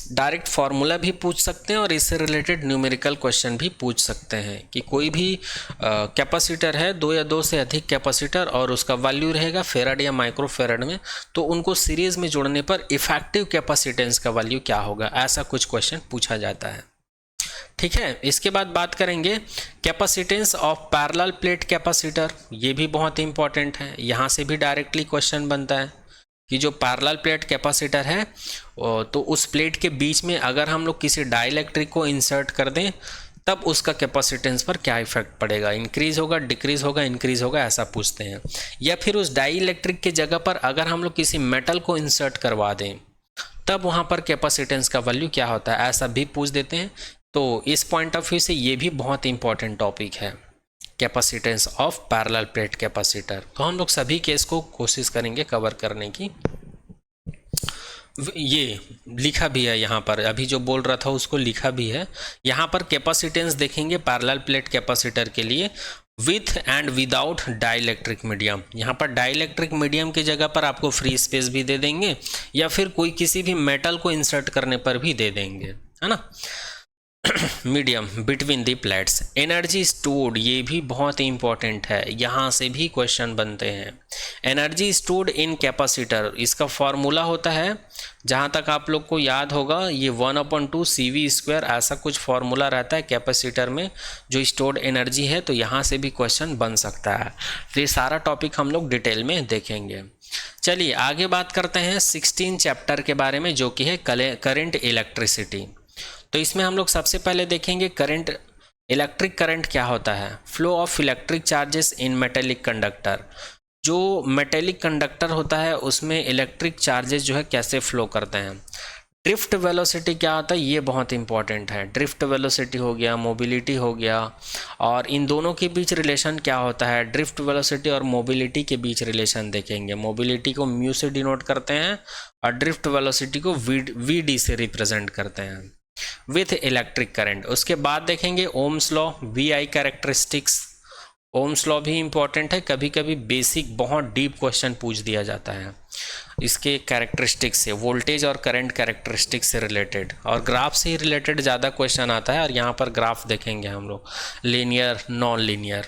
डायरेक्ट फार्मूला भी पूछ सकते हैं और इससे रिलेटेड न्यूमेरिकल क्वेश्चन भी पूछ सकते हैं कि कोई भी कैपेसिटर है, 2 या 2 से अधिक कैपेसिटर, और उसका वैल्यू रहेगा फेराड या माइक्रोफेराड में, तो उनको सीरीज में जोड़ने पर इफेक्टिव कैपेसिटेंस का वैल्यू क्या होगा, ऐसा कुछ क्वेश्चन पूछा जाता है। ठीक है, इसके बाद बात करेंगे capacitance of parallel plate capacitor, ये भी बहुत इंपॉर्टेंट है, यहाँ से भी डायरेक्टली क्वेश्चन बनता है कि जो पैरेलल प्लेट कैपेसिटर है तो उस प्लेट के बीच में अगर हम लोग किसी डाइलेक्ट्रिक को इंसर्ट कर दें तब उसका कैपेसिटेंस पर क्या इफेक्ट पड़ेगा, इंक्रीज होगा, डिक्रीज होगा, इंक्रीज होगा, ऐसा पूछते हैं। या फिर उस डाइलेक्ट्रिक के जगह पर अगर हम लोग किसी मेटल को इंसर्ट करवा दें तब वहाँ पर कैपेसिटेंस का वैल्यू क्या होता है, ऐसा भी पूछ देते हैं। तो इस पॉइंट ऑफ व्यू से ये भी बहुत इंपॉर्टेंट टॉपिक है, capacitance of parallel plate capacitor. तो हम लोग सभी केस को कोशिश करेंगे कवर करने की। ये लिखा भी है यहाँ पर, अभी जो बोल रहा था उसको लिखा भी है। यहाँ पर कैपेसिटेंस देखेंगे पैरेलल प्लेट कैपेसिटर के लिए with and without dielectric medium. यहाँ पर डाइलेक्ट्रिक मीडियम की जगह पर आपको फ्री स्पेस भी दे देंगे या फिर कोई किसी भी मेटल को इंसर्ट करने पर भी दे देंगे, है ना। Medium between the plates, energy stored, ये भी बहुत इंपॉर्टेंट है, यहाँ से भी क्वेश्चन बनते हैं। एनर्जी स्टोर्ड इन कैपेसिटर, इसका फॉर्मूला होता है, जहाँ तक आप लोग को याद होगा, ये 1/2 CV², ऐसा कुछ फॉर्मूला रहता है कैपेसिटर में जो स्टोर्ड एनर्जी है। तो यहाँ से भी क्वेश्चन बन सकता है। तो ये सारा टॉपिक हम लोग डिटेल में देखेंगे। चलिए आगे बात करते हैं 16 चैप्टर के बारे में, जो कि है करंट इलेक्ट्रिसिटी। तो इसमें हम लोग सबसे पहले देखेंगे करंट, इलेक्ट्रिक करंट क्या होता है, flow of electric charges in metallic conductor. जो मेटेलिक कंडक्टर होता है उसमें इलेक्ट्रिक चार्जेस जो है कैसे फ्लो करते हैं। ड्रिफ्ट वेलोसिटी क्या होता है, ये बहुत इंपॉर्टेंट है। ड्रिफ्ट वेलोसिटी हो गया, मोबिलिटी हो गया, और इन दोनों के बीच रिलेशन क्या होता है, ड्रिफ्ट वेलोसिटी और मोबिलिटी के बीच रिलेशन देखेंगे। मोबिलिटी को म्यू से डिनोट करते हैं और ड्रिफ्ट वेलोसिटी को VD से रिप्रेजेंट करते हैं विथ इलेक्ट्रिक करंट। उसके बाद देखेंगे Ohm's law, VI characteristics. Ohm's law भी इंपॉर्टेंट है, कभी कभी बेसिक बहुत डीप क्वेश्चन पूछ दिया जाता है। इसके कैरेक्टरिस्टिक्स से, वोल्टेज और करंट कैरेक्टरिस्टिक्स से रिलेटेड, और ग्राफ से ही रिलेटेड ज़्यादा क्वेश्चन आता है। और यहाँ पर ग्राफ देखेंगे हम लोग, linear, non linear.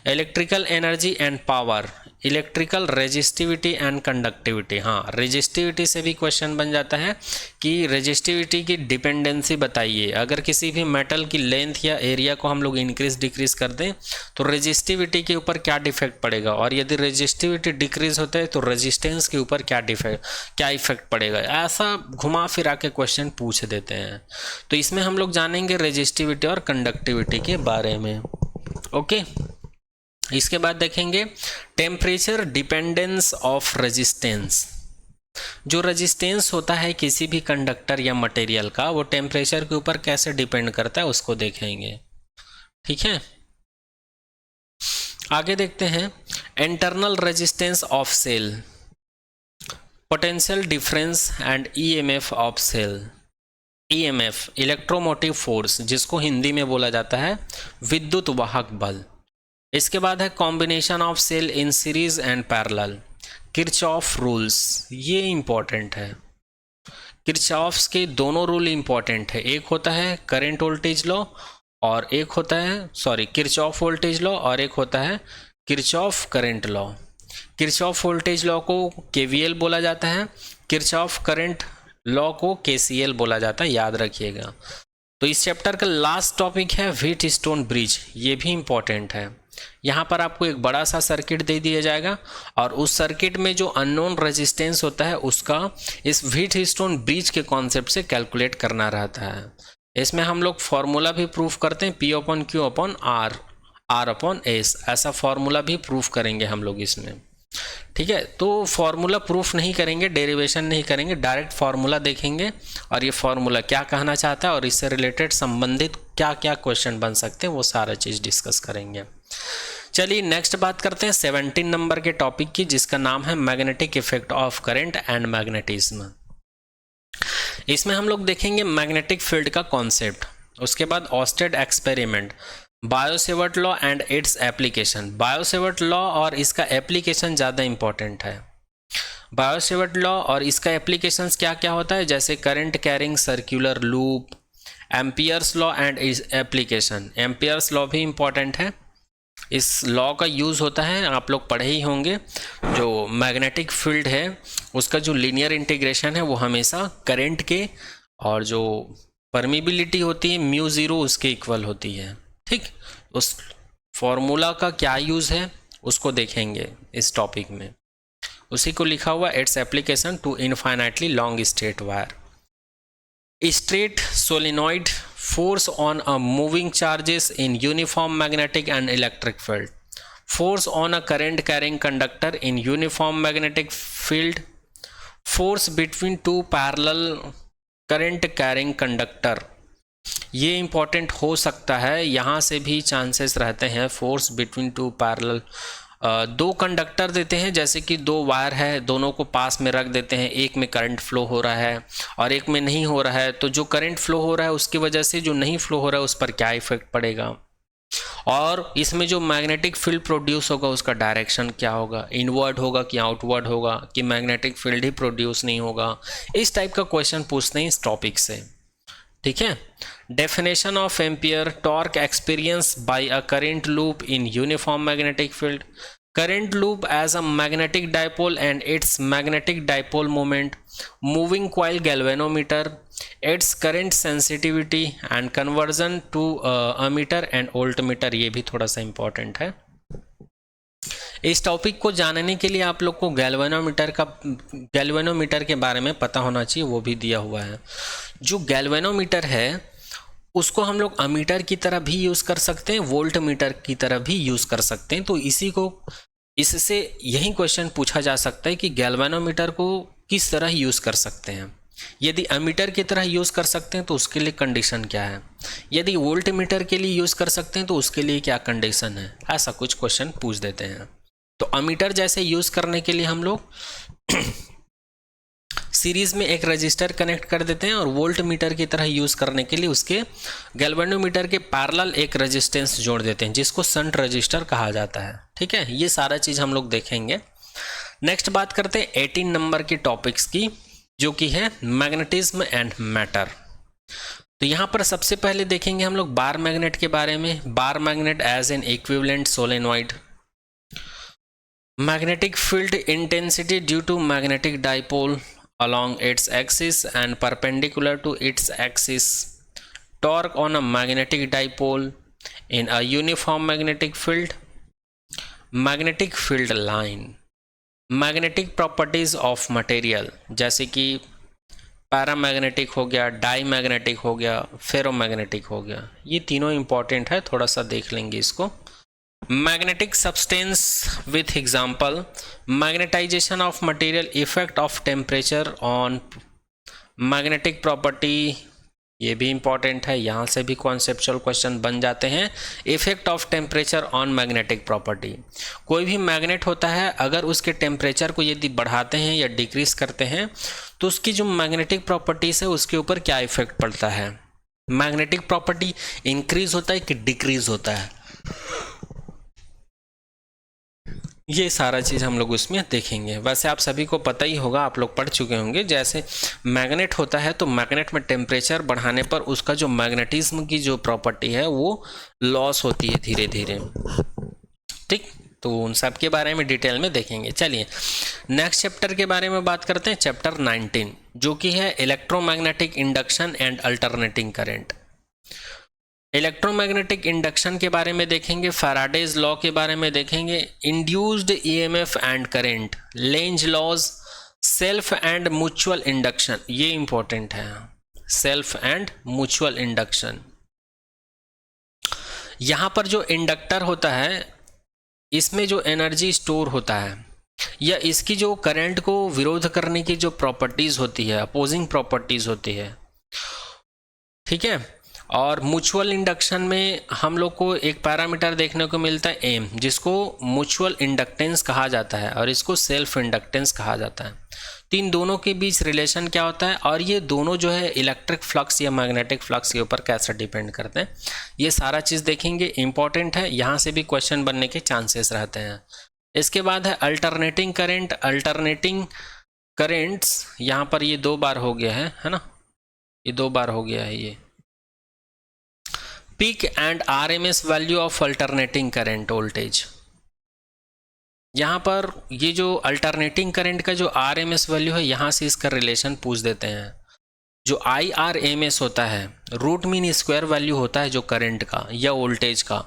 Electrical energy and power, electrical resistivity and conductivity. हाँ, रेजिस्टिविटी से भी क्वेश्चन बन जाता है कि रेजिस्टिविटी की डिपेंडेंसी बताइए। अगर किसी भी मेटल की लेंथ या एरिया को हम लोग इंक्रीज डिक्रीज कर दें तो रेजिस्टिविटी के ऊपर क्या डिफेक्ट पड़ेगा, और यदि रेजिस्टिविटी डिक्रीज होता है तो रेजिस्टेंस के ऊपर क्या इफेक्ट पड़ेगा। ऐसा घुमा फिरा के क्वेश्चन पूछ देते हैं। तो इसमें हम लोग जानेंगे रेजिस्टिविटी और कंडक्टिविटी के बारे में। ओके, इसके बाद देखेंगे टेम्परेचर डिपेंडेंस ऑफ रेजिस्टेंस। जो रेजिस्टेंस होता है किसी भी कंडक्टर या मटेरियल का, वो टेम्परेचर के ऊपर कैसे डिपेंड करता है उसको देखेंगे। ठीक है, आगे देखते हैं internal resistance of cell, potential difference and EMF of cell. EMF electromotive force, जिसको हिंदी में बोला जाता है विद्युत वाहक बल। इसके बाद है combination of cell in series and parallel, Kirchhoff rules, ये इंपॉर्टेंट है। किरचॉफ्स के दोनों रूल इंपॉर्टेंट है, एक होता है करंट वोल्टेज लॉ और एक होता है किरचॉफ वोल्टेज लॉ, और एक होता है Kirchhoff current law. Kirchhoff voltage law को केवीएल बोला जाता है, किरचॉफ करंट लॉ को केसीएल बोला जाता है, याद रखिएगा। तो इस चैप्टर का लास्ट टॉपिक है व्हीटस्टोन ब्रिज, ये भी इंपॉर्टेंट है। यहाँ पर आपको एक बड़ा सा सर्किट दे दिया जाएगा और उस सर्किट में जो अननोन रेजिस्टेंस होता है उसका इस व्हीटस्टोन ब्रिज के कॉन्सेप्ट से कैलकुलेट करना रहता है। इसमें हम लोग फॉर्मूला भी प्रूफ करते हैं, P upon Q upon R, R upon S, ऐसा फॉर्मूला भी प्रूफ करेंगे हम लोग इसमें। ठीक है, तो फॉर्मूला प्रूफ नहीं करेंगे, डेरिवेशन नहीं करेंगे, डायरेक्ट फॉर्मूला देखेंगे और ये फॉर्मूला क्या कहना चाहता है और इससे रिलेटेड संबंधित क्या क्या क्वेश्चन बन सकते हैं वो सारा चीज़ डिस्कस करेंगे। चलिए नेक्स्ट बात करते हैं 17 नंबर के टॉपिक की, जिसका नाम है magnetic effect of current and magnetism. इसमें हम लोग देखेंगे मैग्नेटिक फील्ड का कॉन्सेप्ट, उसके बाद Oersted experiment, Biot Savart law and its application. Biot Savart law और इसका एप्लीकेशन ज़्यादा इंपॉर्टेंट है। बायोसेवर्ट लॉ और इसका एप्लीकेशंस क्या क्या होता है, जैसे current carrying circular loop, Ampere's law and इस एप्लीकेशन। एम्पियर्स लॉ भी इंपॉर्टेंट है, इस लॉ का यूज़ होता है, आप लोग पढ़े ही होंगे। जो मैग्नेटिक फील्ड है उसका जो लीनियर इंटीग्रेशन है वो हमेशा करंट के और जो परमिबिलिटी होती है म्यू ज़ीरो उसके इक्वल होती है। ठीक, उस फॉर्मूला का क्या यूज़ है उसको देखेंगे इस टॉपिक में। उसी को लिखा हुआ its application to infinitely long straight wire. Straight solenoid force on a moving charges in uniform magnetic and electric field, force on a current carrying conductor in uniform magnetic field, force between two parallel current carrying conductor। ये important हो सकता है, यहाँ से भी chances रहते हैं। Force between two parallel, दो कंडक्टर देते हैं, जैसे कि दो वायर है, दोनों को पास में रख देते हैं, एक में करंट फ्लो हो रहा है और एक में नहीं हो रहा है, तो जो करंट फ्लो हो रहा है उसकी वजह से जो नहीं फ्लो हो रहा है उस पर क्या इफेक्ट पड़ेगा, और इसमें जो मैग्नेटिक फील्ड प्रोड्यूस होगा उसका डायरेक्शन क्या होगा, इनवर्ड होगा कि आउटवर्ड होगा, कि मैग्नेटिक फील्ड ही प्रोड्यूस नहीं होगा। इस टाइप का क्वेश्चन पूछते हैं इस टॉपिक से। ठीक है, definition of ampere, torque experience by a current loop in uniform magnetic field, current loop as a magnetic dipole and its magnetic dipole moment, moving coil galvanometer, its current sensitivity and conversion to ammeter and voltmeter. ये भी थोड़ा सा important है। इस topic को जानने के लिए आप लोग को गैल्वेनोमीटर के बारे में पता होना चाहिए, वो भी दिया हुआ है। जो गैल्वेनोमीटर है उसको हम लोग अमीटर की तरह भी यूज़ कर सकते हैं, वोल्ट मीटर की तरह भी यूज़ कर सकते हैं। तो इससे यही क्वेश्चन पूछा जा सकता है कि गैल्वेनोमीटर को किस तरह यूज़ कर सकते हैं। यदि अमीटर की तरह यूज़ कर सकते हैं तो उसके लिए कंडीशन क्या है, यदि वोल्ट मीटर के लिए यूज़ कर सकते हैं तो उसके लिए क्या कंडीशन है, ऐसा कुछ क्वेश्चन पूछ देते हैं। तो अमीटर जैसे यूज़ करने के लिए हम लोग सीरीज में एक रजिस्टर कनेक्ट कर देते हैं, और वोल्ट मीटर की तरह यूज़ करने के लिए उसके गैल्वेनोमीटर के पैरेलल एक रेजिस्टेंस जोड़ देते हैं, जिसको शंट रजिस्टर कहा जाता है। ठीक है, ये सारा चीज़ हम लोग देखेंगे। नेक्स्ट बात करते हैं 18 नंबर के टॉपिक्स की, जो कि है मैग्नेटिज्म एंड मैटर। तो यहाँ पर सबसे पहले देखेंगे हम लोग बार मैग्नेट के बारे में। Bar magnet as an equivalent solenoid, magnetic field intensity due to magnetic dipole along its axis and perpendicular to its axis, torque on a magnetic dipole in a uniform magnetic field, magnetic field line, magnetic properties of material जैसे कि paramagnetic हो गया, diamagnetic हो गया, ferromagnetic हो गया, ये तीनों इंपॉर्टेंट है, थोड़ा सा देख लेंगे इसको। Magnetic substance with example, magnetization of material, effect of temperature on magnetic property, ये भी इंपॉर्टेंट है, यहाँ से भी कॉन्सेप्चुअल क्वेश्चन बन जाते हैं। Effect of temperature on magnetic property, कोई भी मैग्नेट होता है अगर उसके टेम्परेचर को यदि बढ़ाते हैं या डिक्रीज करते हैं तो उसकी जो मैग्नेटिक प्रॉपर्टीज है उसके ऊपर क्या इफेक्ट पड़ता है। मैग्नेटिक प्रॉपर्टी इंक्रीज होता है कि डिक्रीज होता है, ये सारा चीज़ हम लोग उसमें देखेंगे। वैसे आप सभी को पता ही होगा, आप लोग पढ़ चुके होंगे, जैसे मैग्नेट होता है तो मैग्नेट में टेम्परेचर बढ़ाने पर उसका जो मैग्नेटिज्म की जो प्रॉपर्टी है वो लॉस होती है धीरे धीरे। ठीक, तो उन सब के बारे में डिटेल में देखेंगे। चलिए नेक्स्ट चैप्टर के बारे में बात करते हैं, चैप्टर 19, जो कि है electromagnetic induction and alternating current. Electromagnetic induction के बारे में देखेंगे, फैराडेज लॉ के बारे में देखेंगे, induced EMF and current, Lenz laws, self and mutual induction, ये इंपॉर्टेंट है, सेल्फ एंड म्यूचुअल इंडक्शन। यहां पर जो इंडक्टर होता है इसमें जो एनर्जी स्टोर होता है या इसकी जो करंट को विरोध करने की जो प्रॉपर्टीज होती है, अपोजिंग प्रॉपर्टीज होती है, ठीक है। और म्यूचुअल इंडक्शन में हम लोग को एक पैरामीटर देखने को मिलता है एम, जिसको म्यूचुअल इंडक्टेंस कहा जाता है और इसको सेल्फ इंडक्टेंस कहा जाता है। तो इन दोनों के बीच रिलेशन क्या होता है और ये दोनों जो है इलेक्ट्रिक फ्लक्स या मैग्नेटिक फ्लक्स के ऊपर कैसे डिपेंड करते हैं, ये सारा चीज़ देखेंगे, इंपॉर्टेंट है, यहाँ से भी क्वेश्चन बनने के चांसेस रहते हैं। इसके बाद है अल्टरनेटिंग करेंट। अल्टरनेटिंग करेंट्स यहाँ पर ये 2 बार हो गया है ना, ये 2 बार हो गया है ये। Peak and RMS value of alternating current voltage, यहाँ पर ये जो अल्टरनेटिंग करंट का जो आरएमएस वैल्यू है यहाँ से इसका रिलेशन पूछ देते हैं। जो आईआरएमएस होता है रूट मीन स्क्वायर वैल्यू होता है जो करंट का या वोल्टेज का,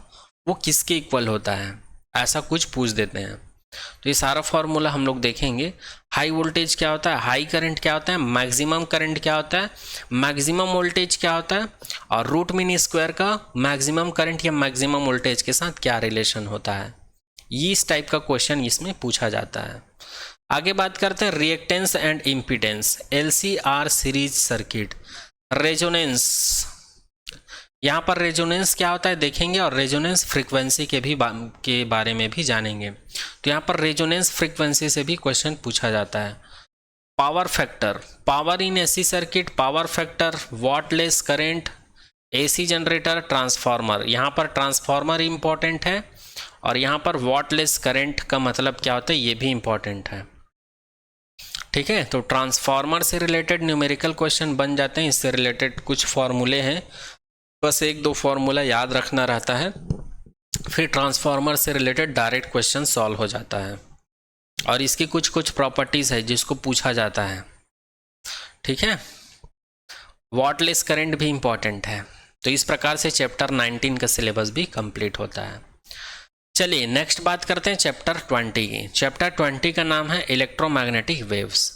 वो किसके इक्वल होता है, ऐसा कुछ पूछ देते हैं। तो ये सारा फॉर्मूला हम लोग देखेंगे। हाई वोल्टेज क्या होता है, हाई करंट क्या होता है, मैक्सिमम करंट क्या होता है, मैक्सिमम वोल्टेज क्या होता है, और रूट मीन स्क्वायर का मैक्सिमम करंट या मैक्सिमम वोल्टेज के साथ क्या रिलेशन होता है। ये इस टाइप का क्वेश्चन इसमें पूछा जाता है। आगे बात करते हैं reactance and impedance, LCR series circuit. Resonance, यहाँ पर रेजोनेंस क्या होता है देखेंगे और रेजोनेंस फ्रीक्वेंसी के बारे में भी जानेंगे। तो यहाँ पर रेजोनेंस फ्रीक्वेंसी से भी क्वेश्चन पूछा जाता है। Power factor, power in AC circuit, power factor, wattless current, AC generator, transformer. यहाँ पर ट्रांसफार्मर इंपॉर्टेंट है और यहाँ पर वॉटलेस करंट का मतलब क्या होता है ये भी इंपॉर्टेंट है, ठीक है। तो ट्रांसफार्मर से रिलेटेड न्यूमेरिकल क्वेश्चन बन जाते हैं, इससे रिलेटेड कुछ फॉर्मूले हैं, बस 1-2 फॉर्मूला याद रखना रहता है, फिर ट्रांसफार्मर से रिलेटेड डायरेक्ट क्वेश्चन सॉल्व हो जाता है। और इसकी कुछ प्रॉपर्टीज है जिसको पूछा जाता है, ठीक है। वॉटलेस करंट भी इंपॉर्टेंट है। तो इस प्रकार से चैप्टर 19 का सिलेबस भी कंप्लीट होता है। चलिए नेक्स्ट बात करते हैं चैप्टर 20 की। चैप्टर 20 का नाम है इलेक्ट्रोमैग्नेटिक वेव्स।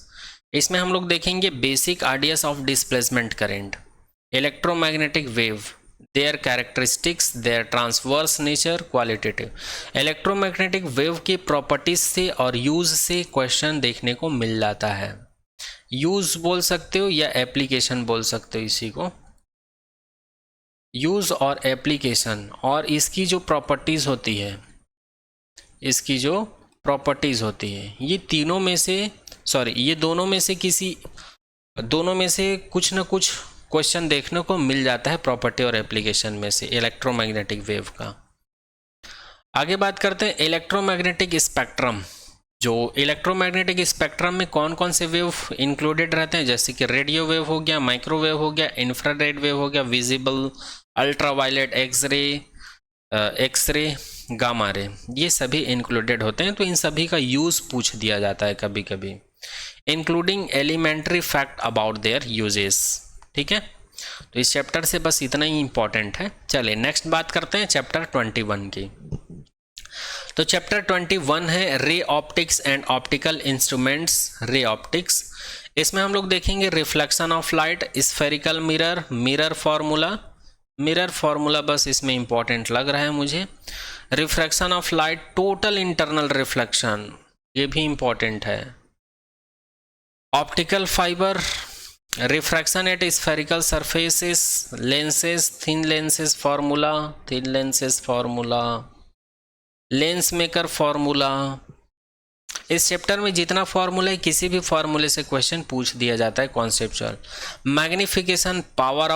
इसमें हम लोग देखेंगे basic ideas of displacement current, electromagnetic wave, their characteristics, their transverse nature, qualitative. Electromagnetic wave की प्रॉपर्टीज से और यूज से क्वेश्चन देखने को मिल जाता है। यूज बोल सकते हो या एप्लीकेशन बोल सकते हो इसी को, यूज और एप्लीकेशन। और इसकी जो प्रॉपर्टीज होती है, इसकी जो प्रॉपर्टीज होती है, ये तीनों में से ये दोनों में से कुछ ना कुछ क्वेश्चन देखने को मिल जाता है प्रॉपर्टी और एप्लीकेशन में से इलेक्ट्रोमैग्नेटिक वेव का। आगे बात करते हैं इलेक्ट्रोमैग्नेटिक स्पेक्ट्रम, जो इलेक्ट्रोमैग्नेटिक स्पेक्ट्रम में कौन कौन से वेव इंक्लूडेड रहते हैं, जैसे कि रेडियो वेव हो गया, माइक्रोवेव हो गया, इंफ्रारेड वेव हो गया, visible, ultraviolet, x ray, gamma ray, ये सभी इंक्लूडेड होते हैं। तो इन सभी का यूज़ पूछ दिया जाता है कभी कभी, including elementary fact about their uses. ठीक है, तो इस चैप्टर से बस इतना ही इंपॉर्टेंट है। चलिए नेक्स्ट बात करते हैं चैप्टर 21 की। तो चैप्टर 21 है ray optics and optical instruments, ray optics. इसमें हम लोग देखेंगे reflection of light, spherical mirror, mirror formula बस इसमें इंपॉर्टेंट लग रहा है मुझे, refraction of light, total internal reflection, ये भी इंपॉर्टेंट है, optical fibre, refraction at spherical surfaces, lenses, thin lenses formula, lens maker formula. इस चैप्टर में जितना फार्मूला है, किसी भी फार्मूले से क्वेश्चन पूछ दिया जाता है conceptual. Magnification, power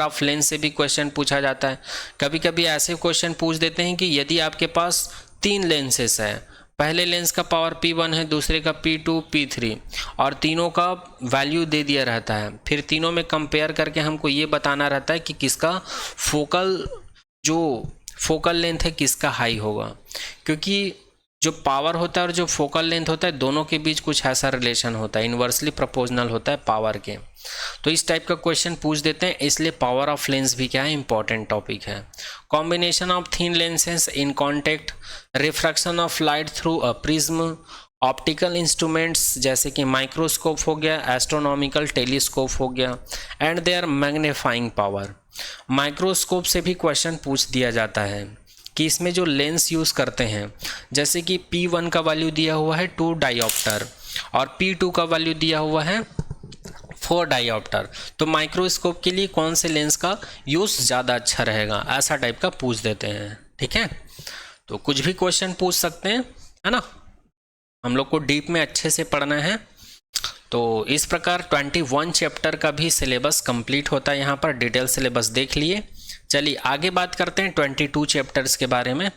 of lens से भी क्वेश्चन पूछा जाता है। कभी कभी ऐसे क्वेश्चन पूछ देते हैं कि यदि आपके पास 3 लेंसेस है, पहले लेंस का पावर P1 है, दूसरे का P2, P3 और तीनों का वैल्यू दे दिया रहता है, फिर तीनों में कंपेयर करके हमको ये बताना रहता है कि किसका फोकल लेंथ है किसका हाई होगा, क्योंकि जो पावर होता है और जो फोकल लेंथ होता है दोनों के बीच कुछ ऐसा रिलेशन होता है, इन्वर्सली प्रोपोर्शनल होता है पावर के। तो इस टाइप का क्वेश्चन पूछ देते हैं, इसलिए पावर ऑफ लेंस भी क्या है, इंपॉर्टेंट टॉपिक है। Combination of thin lenses in contact, refraction of light through a prism, optical instruments जैसे कि माइक्रोस्कोप हो गया, एस्ट्रोनॉमिकल टेलीस्कोप हो गया, and their magnifying power. Microscope से भी क्वेश्चन पूछ दिया जाता है कि इसमें जो लेंस यूज़ करते हैं, जैसे कि P1 का वैल्यू दिया हुआ है 2 डायोप्टर और P2 का वैल्यू दिया हुआ है 4 डायोप्टर, तो माइक्रोस्कोप के लिए कौन से लेंस का यूज़ ज़्यादा अच्छा रहेगा, ऐसा टाइप का पूछ देते हैं। ठीक है, तो कुछ भी क्वेश्चन पूछ सकते हैं, है ना, हम लोग को डीप में अच्छे से पढ़ना है। तो इस प्रकार 21 चैप्टर का भी सिलेबस कंप्लीट होता है, यहाँ पर डिटेल सिलेबस देख लिए। चलिए आगे बात करते हैं 22 चैप्टर्स के बारे में।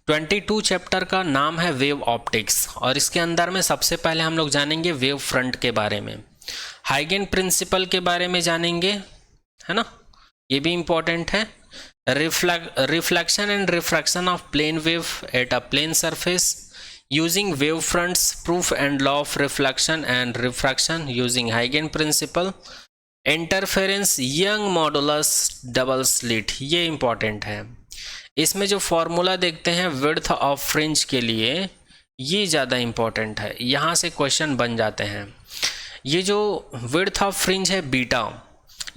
22 चैप्टर का नाम है वेव ऑप्टिक्स और इसके अंदर में सबसे पहले हम लोग जानेंगे वेव फ्रंट के बारे में, हाइगेन प्रिंसिपल के बारे में जानेंगे, है ना, ये भी इंपॉर्टेंट है। Reflection and refraction of plane wave at a plane surface using wave fronts, proof and law of reflection and refraction using हाइगेन principle, interference, Young modulus, double slit, ये इंपॉर्टेंट है। इसमें जो फॉर्मूला देखते हैं विड्थ ऑफ फ्रिंज के लिए, ये ज़्यादा इंपॉर्टेंट है, यहाँ से क्वेश्चन बन जाते हैं। ये जो विड्थ ऑफ फ्रिंज है बीटा,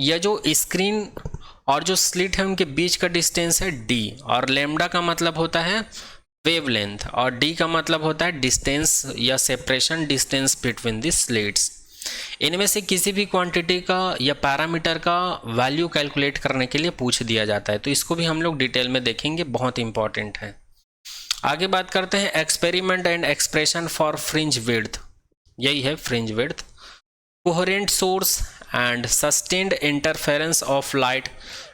या जो स्क्रीन और जो स्लिट है उनके बीच का डिस्टेंस है d, और लेमडा का मतलब होता है वेवलेंथ और d का मतलब होता है डिस्टेंस या separation distance between the slits. इनमें से किसी भी क्वांटिटी का या पैरामीटर का वैल्यू कैलकुलेट करने के लिए पूछ दिया जाता है, तो इसको भी हम लोग डिटेल में देखेंगे, बहुत इंपॉर्टेंट है। आगे बात करते हैं experiment and expression for fringe width, यही है fringe width. Coherent source and sustained interference of light,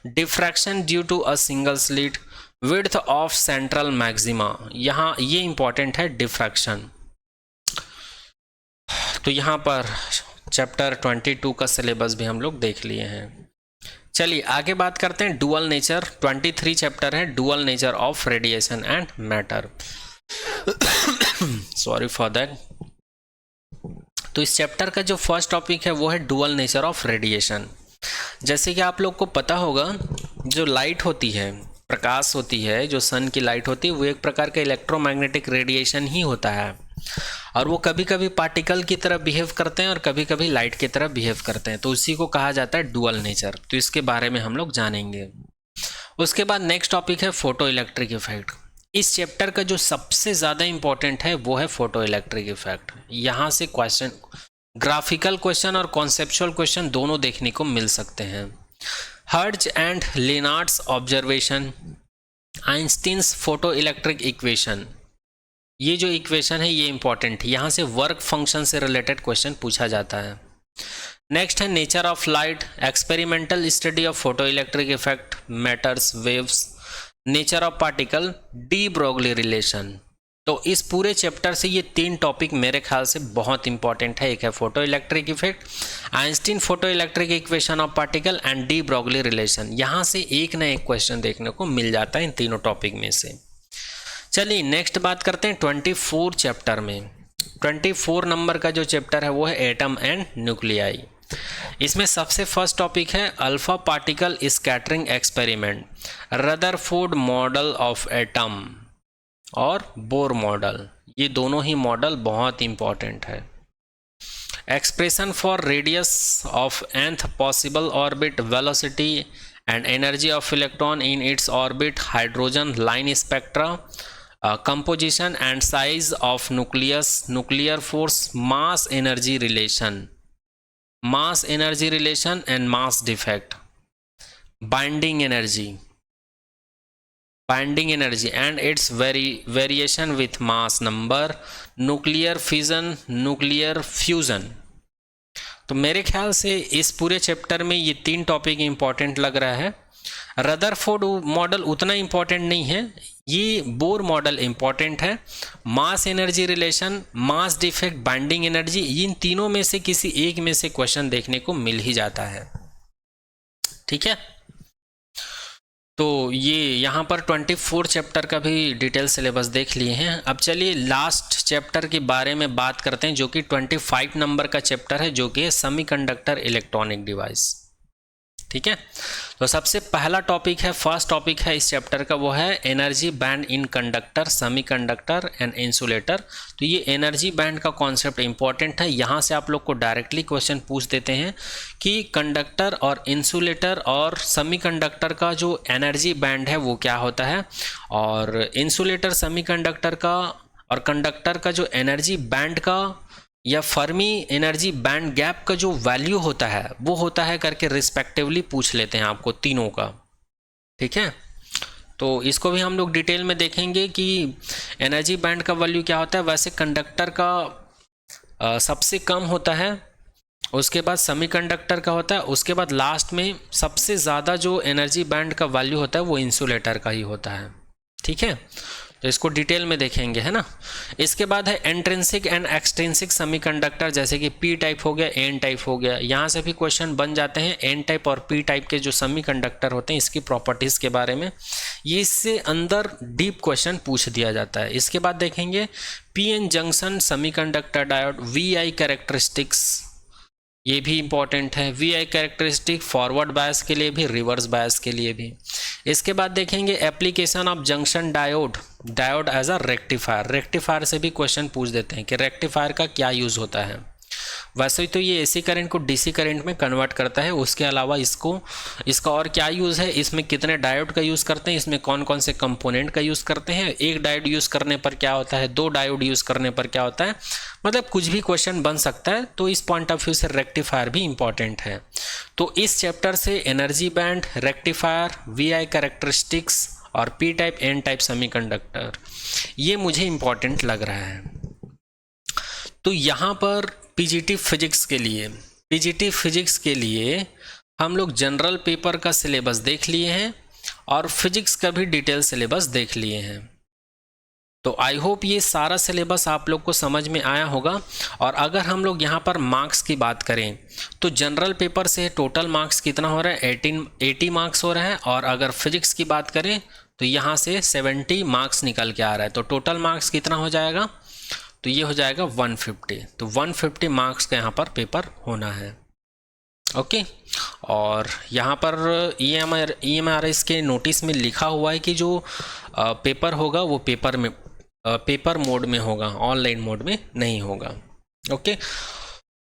diffraction due to a single slit, width of central maxima, यहाँ ये इंपॉर्टेंट है डिफ्रैक्शन। तो यहाँ पर चैप्टर 22 का सिलेबस भी हम लोग देख लिए हैं। चलिए आगे बात करते हैं डुअल नेचर, 23 चैप्टर है dual nature of radiation and matter. Sorry for that. तो इस चैप्टर का जो फर्स्ट टॉपिक है वो है डुअल नेचर ऑफ रेडिएशन। जैसे कि आप लोग को पता होगा, जो लाइट होती है, प्रकाश होती है, जो सन की लाइट होती है, वो एक प्रकार का इलेक्ट्रोमैग्नेटिक रेडिएशन ही होता है, और वो कभी कभी पार्टिकल की तरह बिहेव करते हैं और कभी कभी लाइट की तरह बिहेव करते हैं, तो उसी को कहा जाता है डुअल नेचर। तो इसके बारे में हम लोग जानेंगे। उसके बाद नेक्स्ट टॉपिक है फोटो इलेक्ट्रिक इफेक्ट। इस चैप्टर का जो सबसे ज़्यादा इंपॉर्टेंट है वो है फोटो इलेक्ट्रिक इफेक्ट। यहाँ से क्वेश्चन, ग्राफिकल क्वेश्चन और कॉन्सेप्चुअल क्वेश्चन दोनों देखने को मिल सकते हैं। Hertz and Lenard's observation, Einstein's photo electric equation, ये जो इक्वेशन है ये इंपॉर्टेंट है, यहाँ से वर्क फंक्शन से रिलेटेड क्वेश्चन पूछा जाता है। नेक्स्ट है nature of light, experimental study of photo electric effect, matters, waves, nature of particle, de Broglie relation. तो इस पूरे चैप्टर से ये 3 टॉपिक मेरे ख्याल से बहुत इंपॉर्टेंट है। एक है photo electric effect, Einstein photo electric equation of particle and D Broglie relation. यहाँ से एक ना एक क्वेश्चन देखने को मिल जाता है इन तीनों टॉपिक में से। चलिए नेक्स्ट बात करते हैं 24 चैप्टर में। 24 नंबर का जो चैप्टर है वो है एटम एंड न्यूक्लियाई। इसमें सबसे फर्स्ट टॉपिक है alpha particle scattering experiment, Rutherford model of atom और बोर मॉडल। ये दोनों ही मॉडल बहुत इंपॉर्टेंट है। Expression for radius of nth possible orbit, velocity and energy of electron in its orbit, hydrogen line spectra, composition and size of nucleus, nuclear force, mass energy relation and mass defect, binding energy and its variation with mass number, nuclear fission, nuclear fusion। तो मेरे ख्याल से इस पूरे chapter में ये 3 topic important लग रहा है। रदरफोर्ड मॉडल उतना इंपॉर्टेंट नहीं है, ये बोर मॉडल इंपॉर्टेंट है। Mass energy relation, mass defect, binding energy, इन तीनों में से किसी एक में से क्वेश्चन देखने को मिल ही जाता है। ठीक है, तो ये यहाँ पर 24 चैप्टर का भी डिटेल सिलेबस देख लिए हैं। अब चलिए लास्ट चैप्टर के बारे में बात करते हैं, जो कि 25 नंबर का चैप्टर है, जो कि सेमीकंडक्टर इलेक्ट्रॉनिक डिवाइस। ठीक है, तो सबसे पहला टॉपिक है, फर्स्ट टॉपिक है इस चैप्टर का, वो है energy band in conductor, semiconductor and insulator. तो ये एनर्जी बैंड का कॉन्सेप्ट इंपॉर्टेंट है। यहाँ से आप लोग को डायरेक्टली क्वेश्चन पूछ देते हैं कि कंडक्टर और इंसुलेटर और सेमीकंडक्टर का जो एनर्जी बैंड है वो क्या होता है, और इंसुलेटर, सेमीकंडक्टर का और कंडक्टर का जो एनर्जी बैंड का या फर्मी एनर्जी बैंड गैप का जो वैल्यू होता है वो होता है करके रिस्पेक्टिवली पूछ लेते हैं आपको तीनों का। ठीक है, तो इसको भी हम लोग डिटेल में देखेंगे कि एनर्जी बैंड का वैल्यू क्या होता है। वैसे कंडक्टर का सबसे कम होता है, उसके बाद सेमीकंडक्टर का होता है, उसके बाद लास्ट में सबसे ज़्यादा जो एनर्जी बैंड का वैल्यू होता है वो इंसुलेटर का ही होता है। ठीक है, तो इसको डिटेल में देखेंगे, है ना। इसके बाद है इंट्रिंसिक एंड एक्सट्रिंसिक सेमीकंडक्टर, जैसे कि पी टाइप हो गया, एन टाइप हो गया। यहाँ से भी क्वेश्चन बन जाते हैं एन टाइप और पी टाइप के जो सेमीकंडक्टर होते हैं, इसकी प्रॉपर्टीज़ के बारे में, ये इससे अंदर डीप क्वेश्चन पूछ दिया जाता है। इसके बाद देखेंगे P N junction semiconductor diode, V I characteristics, ये भी इंपॉर्टेंट है। V I characteristic forward bias के लिए भी, रिवर्स बायस के लिए भी। इसके बाद देखेंगे application of junction diode, diode as a rectifier. Rectifier से भी क्वेश्चन पूछ देते हैं कि रेक्टिफायर का क्या यूज़ होता है। वैसे तो ये एसी करंट को डीसी करंट में कन्वर्ट करता है, उसके अलावा इसका और क्या यूज़ है, इसमें कितने डायोड का यूज़ करते हैं, इसमें कौन कौन से कंपोनेंट का यूज़ करते हैं, एक डायोड यूज़ करने पर क्या होता है, 2 डायोड यूज़ करने पर क्या होता है, मतलब कुछ भी क्वेश्चन बन सकता है। तो इस पॉइंट ऑफ व्यू से रेक्टिफायर भी इंपॉर्टेंट है। तो इस चैप्टर से energy band, rectifier, V I characteristics और P type N type semiconductor, ये मुझे इंपॉर्टेंट लग रहा है। तो यहाँ पर पीजीटी फिजिक्स के लिए हम लोग जनरल पेपर का सिलेबस देख लिए हैं और फिजिक्स का भी डिटेल सिलेबस देख लिए हैं। तो आई होप ये सारा सिलेबस आप लोग को समझ में आया होगा। और अगर हम लोग यहाँ पर मार्क्स की बात करें तो जनरल पेपर से टोटल मार्क्स कितना हो रहा है, 80 मार्क्स हो रहा है। और अगर फिजिक्स की बात करें तो यहाँ से 70 मार्क्स निकल के आ रहा है। तो टोटल मार्क्स कितना हो जाएगा, तो ये हो जाएगा 150। तो 150 मार्क्स का यहाँ पर पेपर होना है। ओके, और यहाँ पर EMRS के नोटिस में लिखा हुआ है कि जो पेपर होगा वो पेपर मोड में होगा, ऑनलाइन मोड में नहीं होगा। ओके,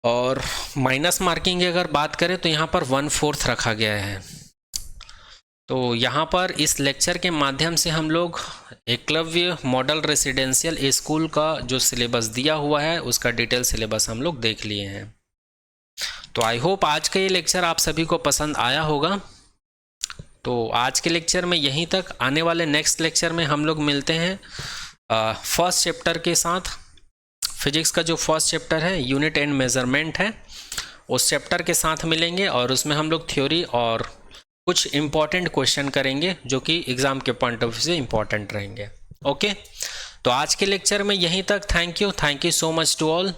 और माइनस मार्किंग की अगर बात करें तो यहाँ पर 1/4 रखा गया है। तो यहाँ पर इस लेक्चर के माध्यम से हम लोग एकलव्य मॉडल रेसिडेंशियल स्कूल का जो सिलेबस दिया हुआ है उसका डिटेल सिलेबस हम लोग देख लिए हैं। तो आई होप आज का ये लेक्चर आप सभी को पसंद आया होगा। तो आज के लेक्चर में यहीं तक। आने वाले नेक्स्ट लेक्चर में हम लोग मिलते हैं फर्स्ट चैप्टर के साथ। फिजिक्स का जो फर्स्ट चैप्टर है यूनिट एंड मेजरमेंट है, उस चैप्टर के साथ मिलेंगे और उसमें हम लोग थ्योरी और कुछ इम्पॉर्टेंट क्वेश्चन करेंगे जो कि एग्ज़ाम के पॉइंट ऑफ व्यू से इम्पॉर्टेंट रहेंगे। ओके, तो आज के लेक्चर में यहीं तक। Thank you so much to all.